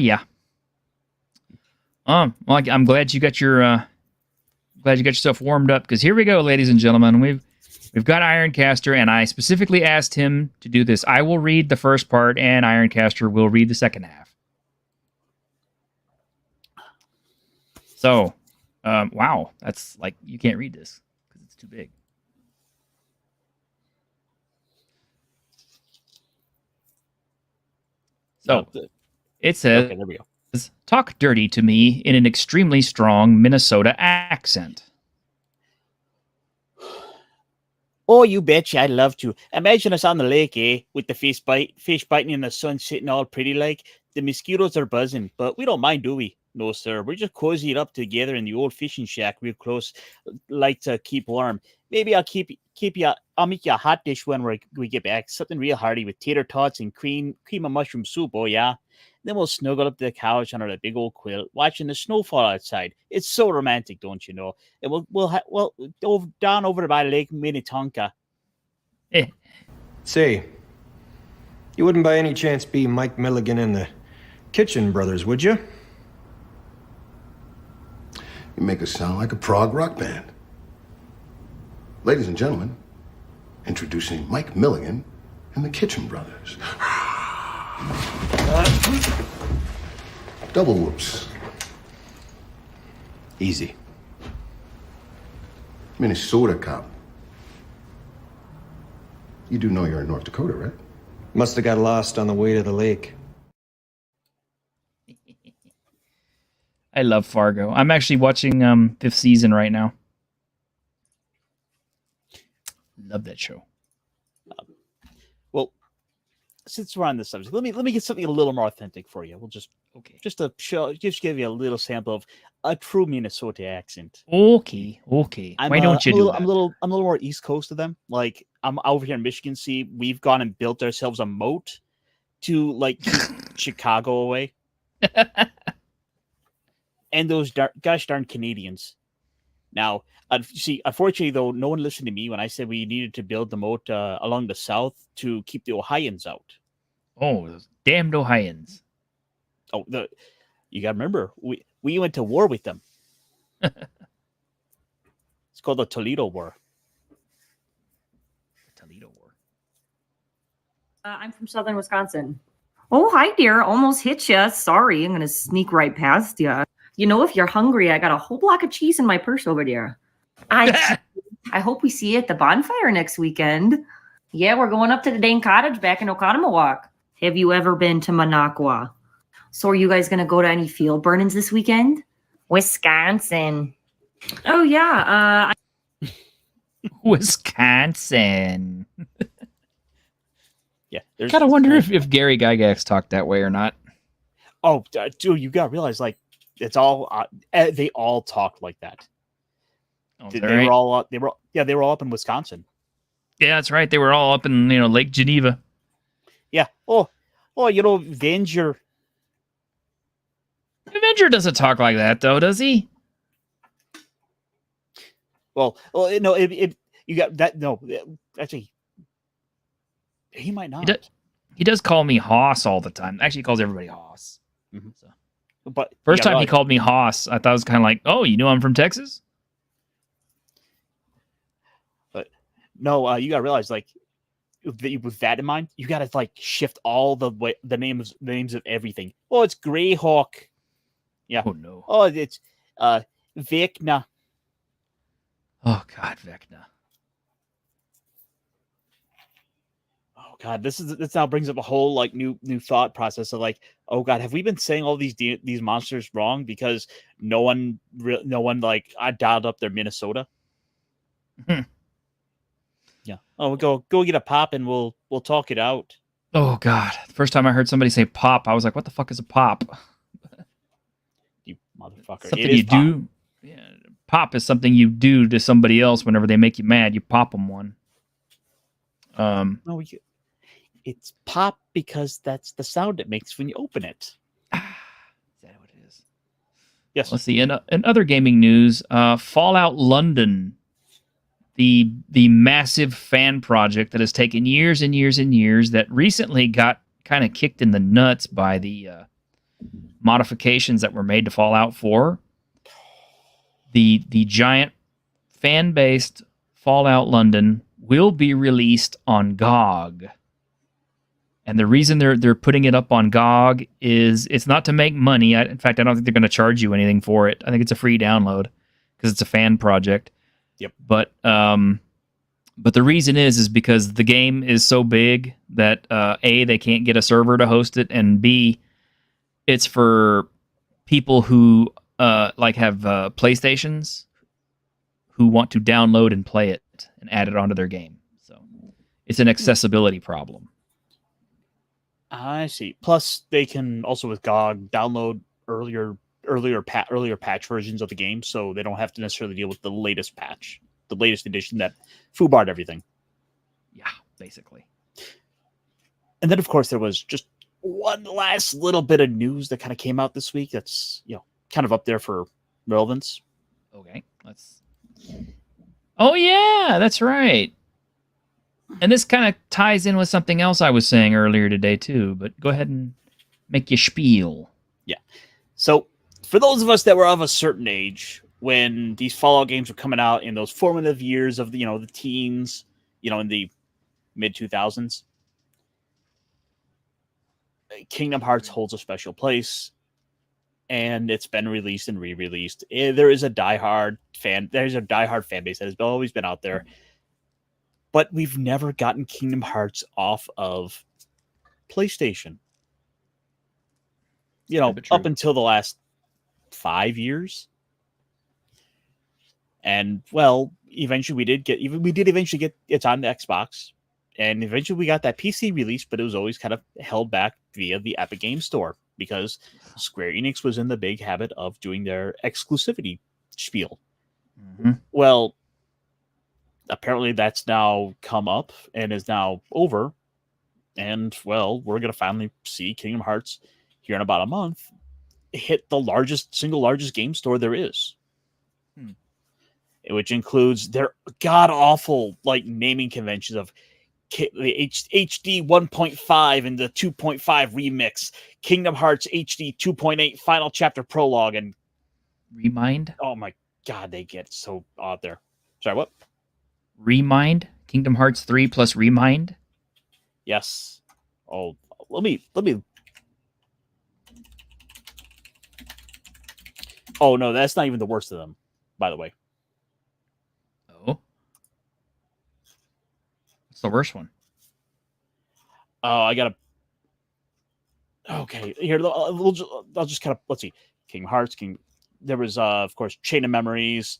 I'm glad you got yourself warmed up, because here we go, ladies and gentlemen. We've got Ironcaster, and I specifically asked him to do this. I will read the first part, and Ironcaster will read the second half. So, wow, that's like, you can't read this because it's too big. So, it says, okay, there we go. Talk dirty to me in an extremely strong Minnesota accent. Oh, you betcha, I'd love to. Imagine us on the lake, with the fish biting in the sun, sitting all pretty like. The mosquitoes are buzzing, but we don't mind, do we? No, sir. We're just cozying up together in the old fishing shack real close, like to keep warm. Maybe I'll keep you. I'll make you a hot dish when we get back. Something real hearty with tater tots and cream of mushroom soup. Oh yeah. Then we'll snuggle up to the couch under the big old quilt, watching the snowfall outside. It's so romantic, don't you know? And we'll down over by Lake Minnetonka. Say, you wouldn't by any chance be Mike Milligan and the Kitchen Brothers, would you? You make us sound like a prog rock band. Ladies and gentlemen, introducing Mike Milligan and the Kitchen Brothers. Double whoops. Easy. Minnesota cop. You do know you're in North Dakota, right? Must have got lost on the way to the lake. I love Fargo. I'm actually watching fifth season right now. Love that show. Well, since we're on this subject, let me get something a little more authentic for you. We'll just give you a little sample of a true Minnesota accent. Okay. Why don't you do that? I'm a little more East Coast of them. Like I'm over here in Michigan. See, we've gone and built ourselves a moat to like keep Chicago away. And those gosh darn Canadians. Now, see, unfortunately, though, no one listened to me when I said we needed to build the moat along the south to keep the Ohioans out. Oh, those damned Ohioans. Oh, you got to remember, we went to war with them. It's called the Toledo War. Toledo War. I'm from southern Wisconsin. Oh, hi, dear. Almost hit you. Sorry, I'm going to sneak right past you. You know, if you're hungry, I got a whole block of cheese in my purse over there. I hope we see you at the bonfire next weekend. Yeah, we're going up to the Dane Cottage back in Oconomowoc. Have you ever been to Minocqua? So are you guys going to go to any field burnings this weekend? Wisconsin. Oh, yeah. Wisconsin. Yeah. Gotta wonder if Gary Gygax talked that way or not. Oh, dude, you gotta realize, like, it's all they all talked like that. Oh, they were all up in Wisconsin. Yeah, that's right. They were all up in Lake Geneva. Yeah. Oh, Avenger. Avenger doesn't talk like that, though, does he? Well, no, you got that. No, actually, he might not. He does call me Hoss all the time. Actually, he calls everybody Hoss. Mm-hmm. So. But first time he called me Hoss, I thought it was kind of like, oh, you know I'm from Texas? But no, you gotta realize, like, with that in mind, you gotta like shift all the names of everything. Oh, it's Greyhawk. Yeah. Oh no. Oh, it's Vecna. Oh God, Vecna. Oh God, this now brings up a whole like new thought process of like, oh God, have we been saying all these monsters wrong because no one like I dialed up their Minnesota? Yeah. Oh, we'll go get a pop and we'll talk it out. Oh God, the first time I heard somebody say pop, I was like, what the fuck is a pop? You motherfucker! Something you do. Yeah, pop is something you do to somebody else whenever they make you mad. You pop them one. No, it's pop because that's the sound it makes when you open it. Is that what it is? Yes. Let's see. In other gaming news, Fallout London, the massive fan project that has taken years and years and years, that recently got kind of kicked in the nuts by the modifications that were made to Fallout 4. The giant fan-based Fallout London will be released on GOG. And the reason they're putting it up on GOG is it's not to make money. In fact, I don't think they're going to charge you anything for it. I think it's a free download because it's a fan project. Yep. But the reason is because the game is so big that A, they can't get a server to host it, and B, it's for people who like have PlayStations who want to download and play it and add it onto their game. So it's an accessibility problem. I see. Plus, they can also with GOG download earlier patch versions of the game, so they don't have to necessarily deal with the latest patch, the latest edition that foobarred everything. Yeah, basically. And then, of course, there was just one last little bit of news that kind of came out this week that's, kind of up there for relevance. Okay, let's. Oh yeah, that's right. And this kind of ties in with something else I was saying earlier today too. But go ahead and make your spiel. Yeah. So for those of us that were of a certain age when these Fallout games were coming out in those formative years of the teens, in the mid 2000s, Kingdom Hearts holds a special place. And it's been released and re-released. There is a diehard fan base that has always been out there. But we've never gotten Kingdom Hearts off of PlayStation. Up until the last 5 years. And well, eventually we did eventually get it's on the Xbox. And eventually we got that PC release, but it was always kind of held back via the Epic Games Store because Square Enix was in the big habit of doing their exclusivity spiel. Mm-hmm. Well, apparently that's now come up and is now over. And, well, we're going to finally see Kingdom Hearts here in about a month hit the single largest game store there is. Which includes their god-awful naming conventions of the HD 1.5 and the 2.5 remix, Kingdom Hearts HD 2.8 Final Chapter Prologue, and Remind. Oh my god, they get so out there. Sorry, what? Remind? Kingdom Hearts 3 plus Remind? Yes. Oh, let me. Oh no, that's not even the worst of them, by the way. Oh. What's the worst one? Oh, I gotta. Okay, here I'll just kind of let's see. Kingdom Hearts. There was of course Chain of Memories,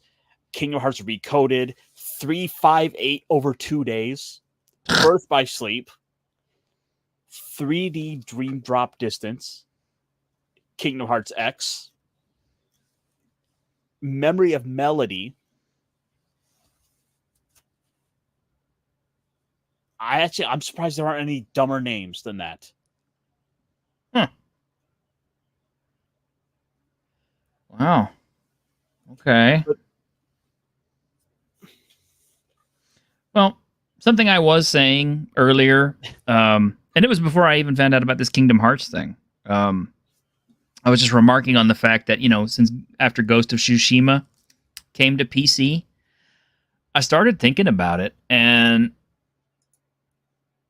Kingdom Hearts Recoded, 358 over 2 days, Birth by Sleep, 3D Dream Drop Distance, Kingdom Hearts X, Memory of Melody. I'm surprised there aren't any dumber names than that. Wow. Okay. Well, something I was saying earlier, and it was before I even found out about this Kingdom Hearts thing. I was just remarking on the fact that, since after Ghost of Tsushima came to PC, I started thinking about it, and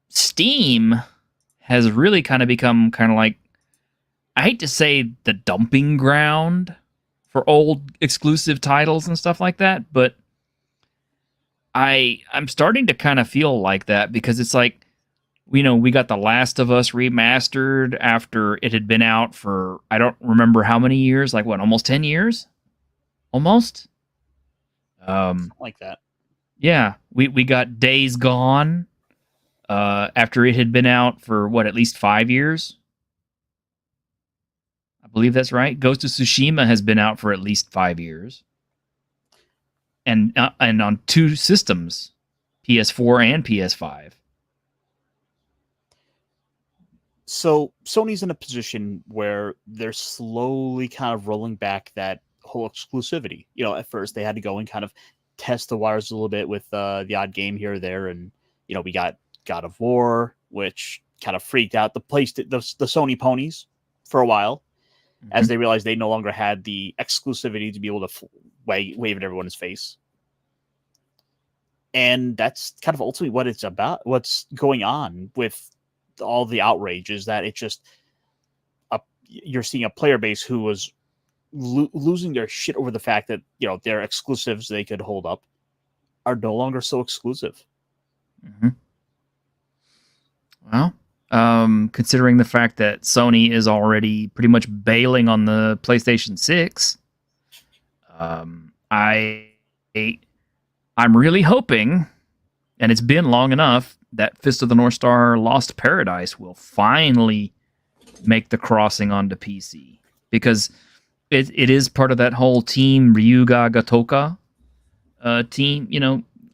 Steam has really kind of become kind of like, I hate to say the dumping ground for old exclusive titles and stuff like that, but I'm starting to kind of feel like that because it's like, we got The Last of Us remastered after it had been out for, I don't remember how many years, like what, almost 10 years? Almost? Like that. Yeah, we got Days Gone after it had been out for, what, at least 5 years? I believe that's right. Ghost of Tsushima has been out for at least 5 years. And on 2 systems, PS4 and PS5. So Sony's in a position where they're slowly kind of rolling back that whole exclusivity. At first they had to go and kind of test the waters a little bit with the odd game here or there. And, we got God of War, which kind of freaked out the Sony ponies for a while. As they realized they no longer had the exclusivity to be able to wave at everyone's face. And that's kind of ultimately what it's about. What's going on with all the outrage is that it's just you're seeing a player base who was losing their shit over the fact that, their exclusives they could hold up are no longer so exclusive. Mm-hmm. Well, considering the fact that Sony is already pretty much bailing on the PlayStation 6, I'm really hoping, and it's been long enough, that Fist of the North Star Lost Paradise will finally make the crossing onto PC. Because it is part of that whole team, Ryuga Gotoka team,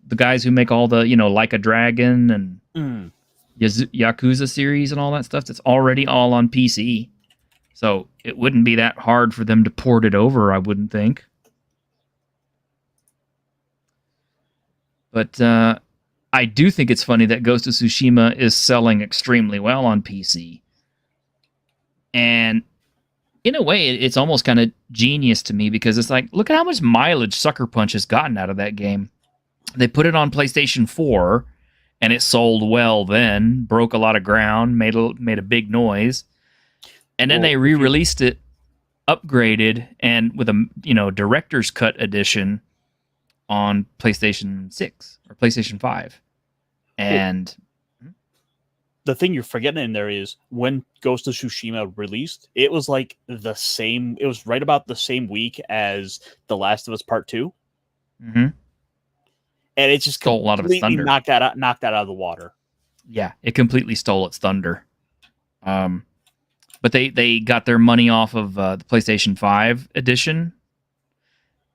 the guys who make all the, Like a Dragon and Yakuza series and all that stuff that's already all on PC. So it wouldn't be that hard for them to port it over, I wouldn't think. But I do think it's funny that Ghost of Tsushima is selling extremely well on PC. And in a way, it's almost kind of genius to me because it's like, look at how much mileage Sucker Punch has gotten out of that game. They put it on PlayStation 4, and it sold well then, broke a lot of ground, made a big noise. And then they re-released it, upgraded, and with a director's cut edition on PlayStation 6 or PlayStation 5. And the thing you're forgetting in there is when Ghost of Tsushima released, it was like it was right about the same week as The Last of Us Part 2. Mm-hmm. And it just stole a lot of its thunder. knocked that out of the water. Yeah, it completely stole its thunder. But they got their money off of the PlayStation 5 edition.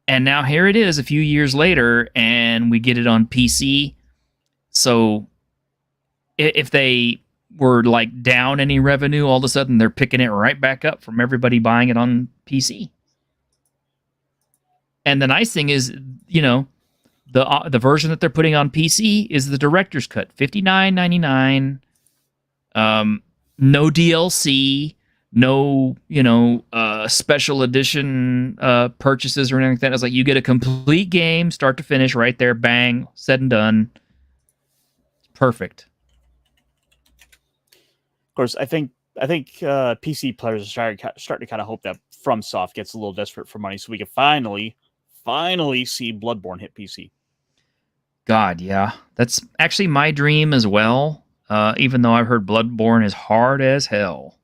And now here it is a few years later, and we get it on PC. So if they were like down any revenue, all of a sudden they're picking it right back up from everybody buying it on PC. And the nice thing is, the version that they're putting on PC is the director's cut, $59.99. No DLC, no special edition purchases or anything like that. It's like you get a complete game, start to finish, right there, bang, said and done. Perfect. Of course, I think PC players are starting to kind of hope that FromSoft gets a little desperate for money, so we can finally see Bloodborne hit PC. God, yeah, that's actually my dream as well. Even though I've heard Bloodborne is hard as hell.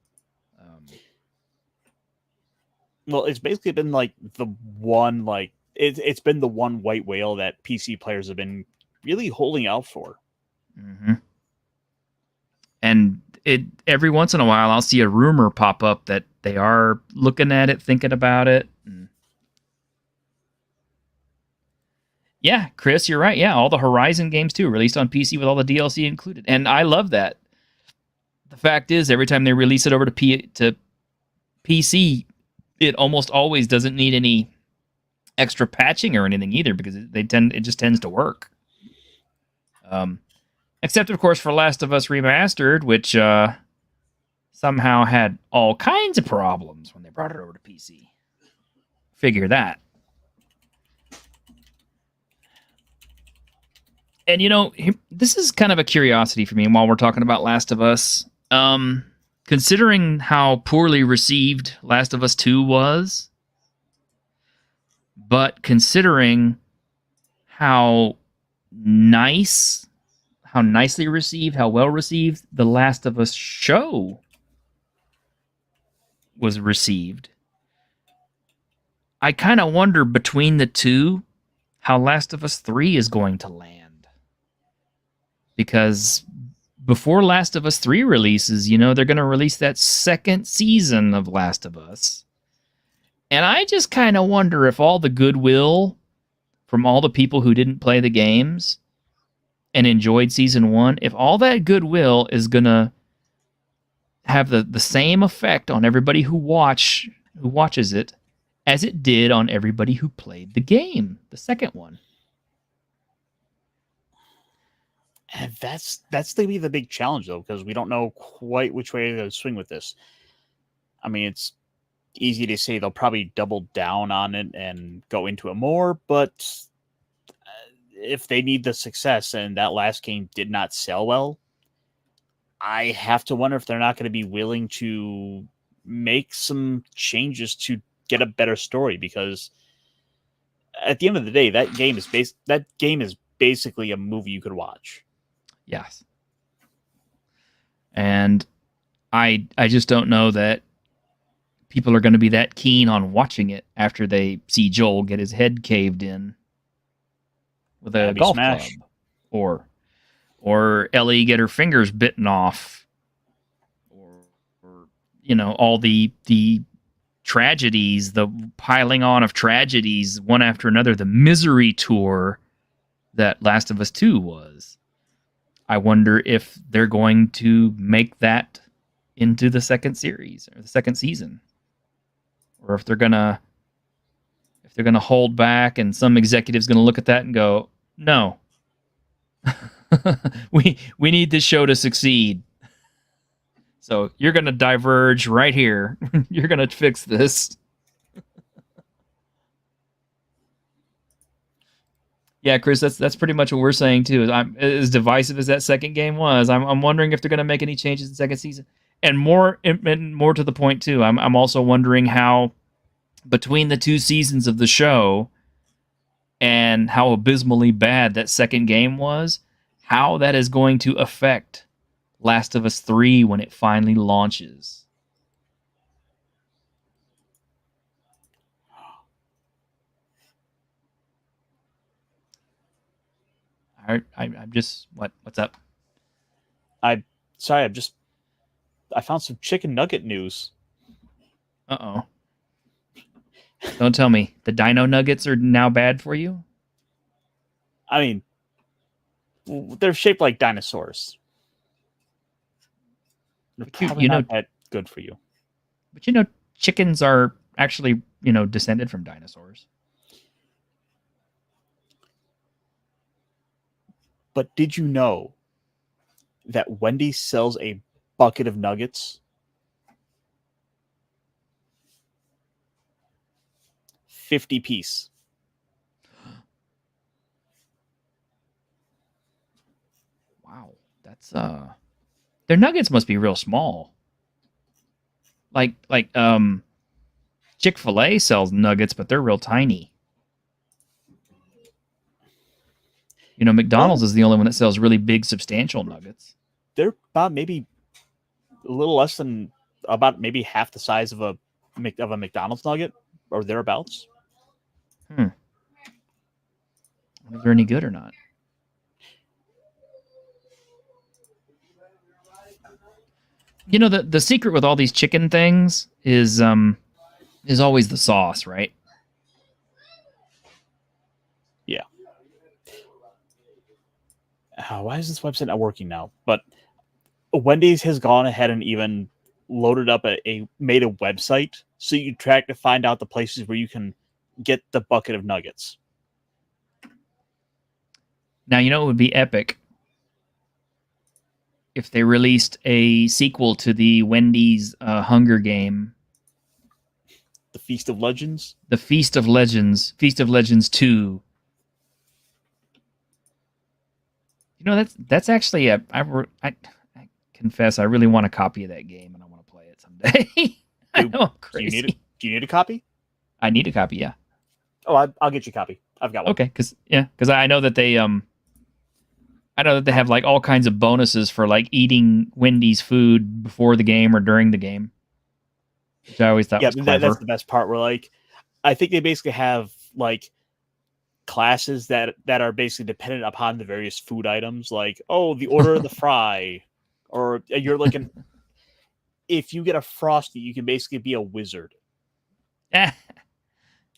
Well, it's basically been like the one it's been the one white whale that PC players have been really holding out for. Mm-hmm. And every once in a while, I'll see a rumor pop up that they are looking at it, thinking about it. Yeah, Chris, you're right. Yeah, all the Horizon games too, released on PC with all the DLC included. And I love that. The fact is, every time they release it over to PC, it almost always doesn't need any extra patching or anything either, because it just tends to work. Except, of course, for Last of Us Remastered, which somehow had all kinds of problems when they brought it over to PC. Figure that. And, this is kind of a curiosity for me while we're talking about Last of Us. Considering how poorly received Last of Us 2 was, but considering how nicely received, how well received the Last of Us show was received, I kind of wonder between the two how Last of Us 3 is going to land. Because before Last of Us 3 releases, they're going to release that second season of Last of Us. And I just kind of wonder if all the goodwill from all the people who didn't play the games and enjoyed season 1, if all that goodwill is going to have the same effect on everybody who watches it as it did on everybody who played the game, the second one. And that's going to be the big challenge, though, because we don't know quite which way to swing with this. I mean, it's easy to say they'll probably double down on it and go into it more, but if they need the success and that last game did not sell well, I have to wonder if they're not going to be willing to make some changes to get a better story, because at the end of the day, that game is basically a movie you could watch. Yes. And I just don't know that people are going to be that keen on watching it after they see Joel get his head caved in with a golf club, or Ellie get her fingers bitten off, or all the tragedies, the piling on of tragedies one after another, the misery tour that Last of Us 2 was. I wonder if they're going to make that into the second series or the second season, or if they're gonna hold back, and some executive's gonna look at that and go, "No, we need this show to succeed. So you're gonna diverge right here. You're gonna fix this." Yeah, Chris, that's pretty much what we're saying too. As divisive as that second game was, I'm wondering if they're going to make any changes in the second season, and more to the point too. I'm also wondering how, between the two seasons of the show, and how abysmally bad that second game was, how that is going to affect Last of Us 3 when it finally launches. I'm just what's up? I found some chicken nugget news. Uh-oh. Don't tell me the dino nuggets are now bad for you? I mean, they're shaped like dinosaurs. They're probably not that good for you. But chickens are actually, descended from dinosaurs. But did you know that Wendy's sells a bucket of nuggets? 50 piece. Wow. That's their nuggets must be real small. Like Chick-fil-A sells nuggets, but they're real tiny. McDonald's is the only one that sells really big, substantial nuggets. They're about maybe a little less than about maybe half the size of a McDonald's nugget or thereabouts. I wonder if they're any good or not. The secret with all these chicken things is always the sauce, right? Yeah. Why is this website not working now? But Wendy's has gone ahead and even loaded up made a website so you can track to find out the places where you can get the bucket of nuggets. Now, it would be epic if they released a sequel to the Wendy's Hunger Game. The Feast of Legends? The Feast of Legends 2. That's actually I confess I really want a copy of that game and I want to play it someday. I know I'm crazy. Do you need a copy? I need a copy, yeah. Oh, I'll get you a copy. I've got one. Okay, because I know that they have like all kinds of bonuses for like eating Wendy's food before the game or during the game, which I always thought was clever. That's the best part. Where like, I think they basically have like classes that are basically dependent upon the various food items. Like, the order of the fry, or you're like if you get a Frosty, you can basically be a wizard.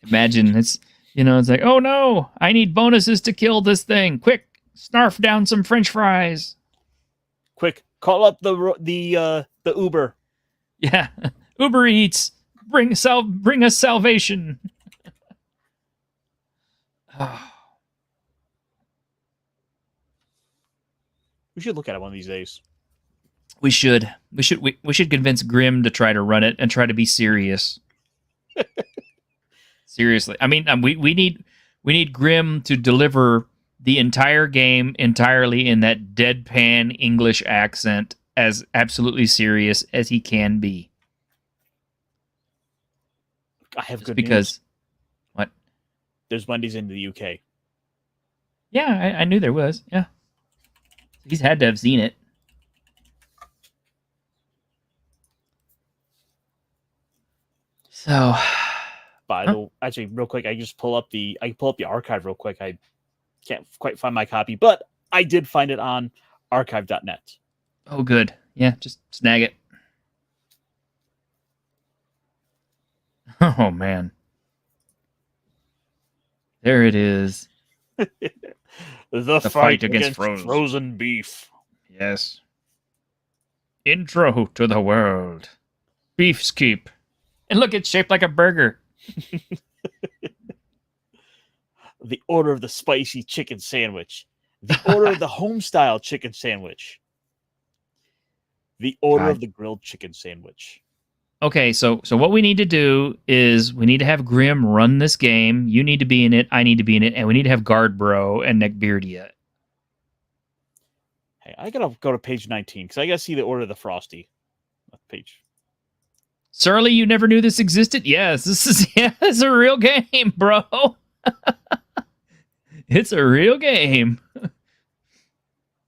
Imagine it's like, oh no, I need bonuses to kill this thing. Quick, snarf down some French fries. Quick, call up the Uber. Yeah, Uber Eats, bring us salvation. We should look at it one of these days. We should convince Grimm to try to run it and try to be serious. Seriously, I mean, we need Grimm to deliver the entire game entirely in that deadpan English accent, as absolutely serious as he can be. I have good news. What? There's Wendy's in the UK. Yeah, I knew there was. Yeah, he's had to have seen it. So, actually, real quick, I can pull up the archive real quick. I can't quite find my copy, but I did find it on archive.net. Oh, good. Yeah, just snag it. Oh, man. There it is. The fight against frozen beef. Yes. Intro to the world. Beef's keep. And look, it's shaped like a burger. The order of the spicy chicken sandwich. The order of the home-style chicken sandwich. The order God. of the grilled chicken sandwich. Okay, so what we need to do is we need to have Grim run this game. You need to be in it. I need to be in it. And we need to have Guard Bro and Neckbeardia. Hey, I gotta go to page 19 because I gotta see the order of the Frosty. Page. Surly, you never knew this existed? Yes, this is a real game, bro. It's a real game.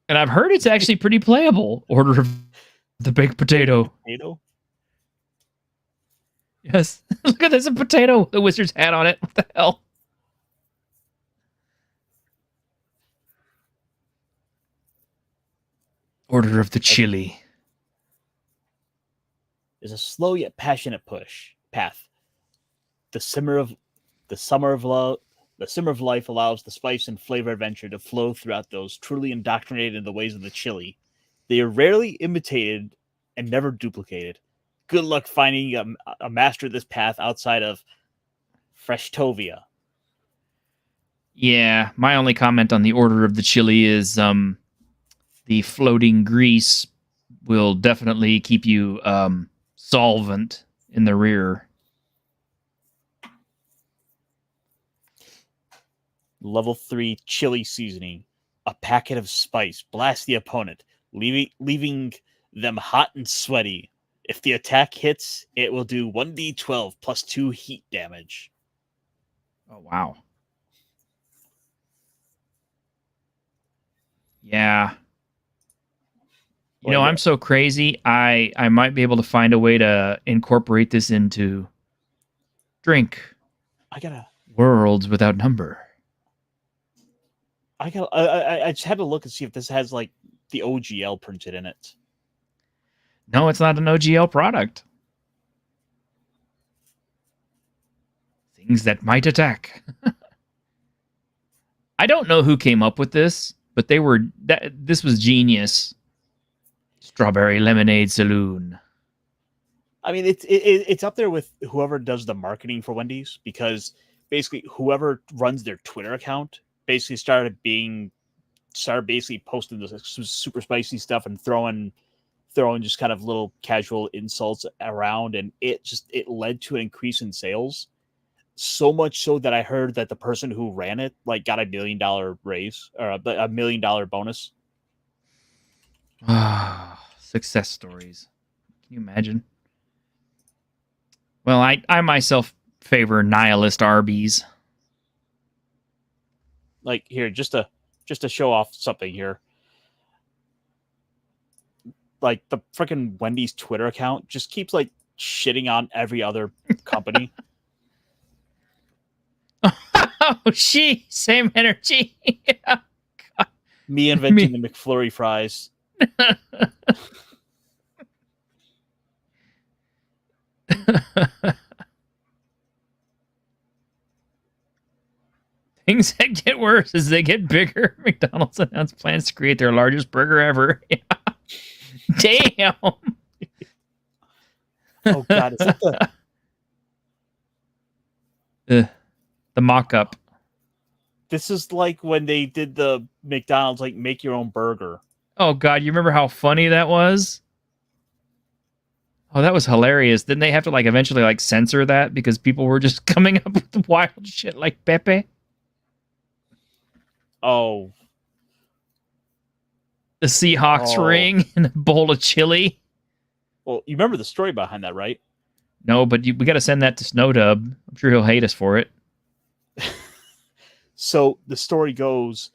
And I've heard it's actually pretty playable. Order of the baked potato. Potato? Yes. Look at this, a potato. The wizard's hat on it. What the hell? Order of the chili. Is a slow yet passionate path. The summer of life allows the spice and flavor adventure to flow throughout those truly indoctrinated in the ways of the chili. They are rarely imitated and never duplicated. Good luck finding a master of this path outside of Freshtovia. Yeah, my only comment on the order of the chili is the floating grease will definitely keep you solvent in the rear. Level 3 chili seasoning. A packet of spice. Blast the opponent, leaving them hot and sweaty. If the attack hits, it will do 1d12 plus 2 heat damage. Oh, wow. Yeah. You know, I'm so crazy, I might be able to find a way to incorporate this into drink. Worlds without number. I just had to look and see if this has like the OGL printed in it. No, it's not an OGL product. Things that might attack. I don't know who came up with this, but this was genius. Strawberry Lemonade Saloon. I mean, it's up there with whoever does the marketing for Wendy's, because basically whoever runs their Twitter account basically started basically posting this super spicy stuff and throwing just kind of little casual insults around, and it led to an increase in sales. So much so that I heard that the person who ran it like got $1 million raise or $1 million bonus. Success stories. Can you imagine? Well, I myself favor nihilist Arby's. Like here, just to show off something here. Like the freaking Wendy's Twitter account just keeps like shitting on every other company. Oh, same energy. Me inventing the McFlurry fries. Things that get worse as they get bigger. McDonald's announced plans to create their largest burger ever. Damn. Oh God, is that the mock-up? This is like when they did the McDonald's like make your own burger. Oh God, you remember how funny that was? Oh, that was hilarious. Didn't they have to like eventually like censor that because people were just coming up with wild shit like Pepe? Oh. The Seahawks ring and a bowl of chili. Well, you remember the story behind that, right? No, but we got to send that to Snowdub. I'm sure he'll hate us for it. So the story goes,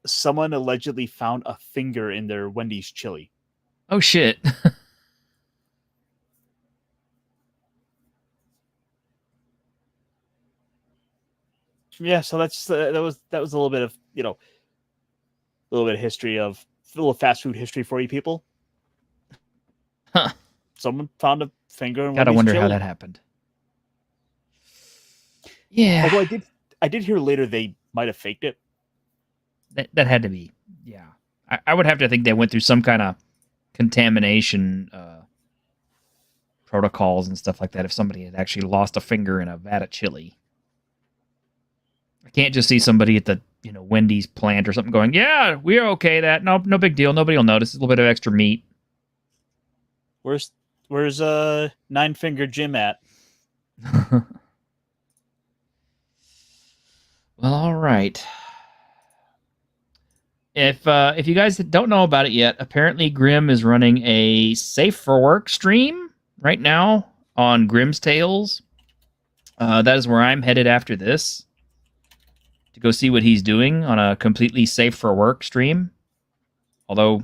someone allegedly found a finger in their Wendy's chili. Oh shit. Yeah, so that was a little bit of, a little bit of history of a little fast food history for you people. Huh. Someone found a finger in Gotta Wendy's wonder chili. how that happened. Yeah. Although I did hear later they might have faked it. That had to be. Yeah. I would have to think they went through some kind of contamination protocols and stuff like that if somebody had actually lost a finger in a vat of chili. I can't just see somebody at the Wendy's plant or something going, yeah, we're okay. That no big deal. Nobody will notice. A little bit of extra meat. Where's Nine Finger Jim at? Well, all right. If you guys don't know about it yet, apparently Grim is running a Safe for Work stream right now on Grimm's Tales. That is where I'm headed after this to go see what he's doing on a completely Safe for Work stream. Although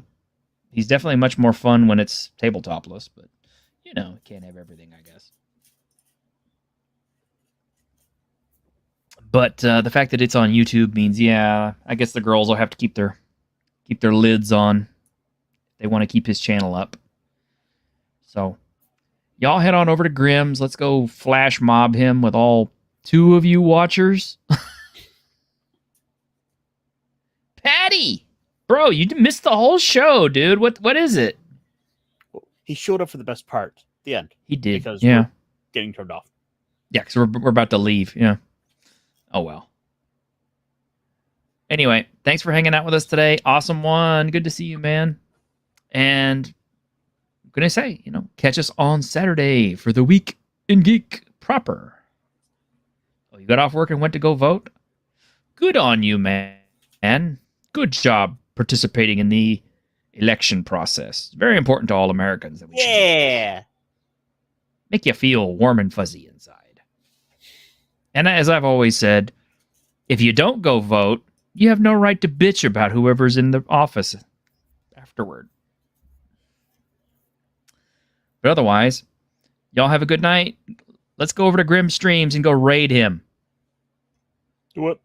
he's definitely much more fun when it's tabletopless, but can't have everything, I guess. But the fact that it's on YouTube means, I guess the girls will have to keep their lids on. They want to keep his channel up. So, y'all head on over to Grimm's. Let's go flash mob him with all 2 of you watchers. Patty! Bro, you missed the whole show, dude. What is it? He showed up for the best part. The end. He did. Because we're getting turned off. Yeah, because we're about to leave. Yeah. Oh, well. Anyway, thanks for hanging out with us today. Awesome one. Good to see you, man. And I'm going to say, catch us on Saturday for the Week in Geek proper. Oh, you got off work and went to go vote? Good on you, man. Good job participating in the election process. Very important to all Americans. That we make you feel warm and fuzzy inside. And as I've always said, if you don't go vote, you have no right to bitch about whoever's in the office afterward. But otherwise, y'all have a good night. Let's go over to Grim Streams and go raid him. Do it.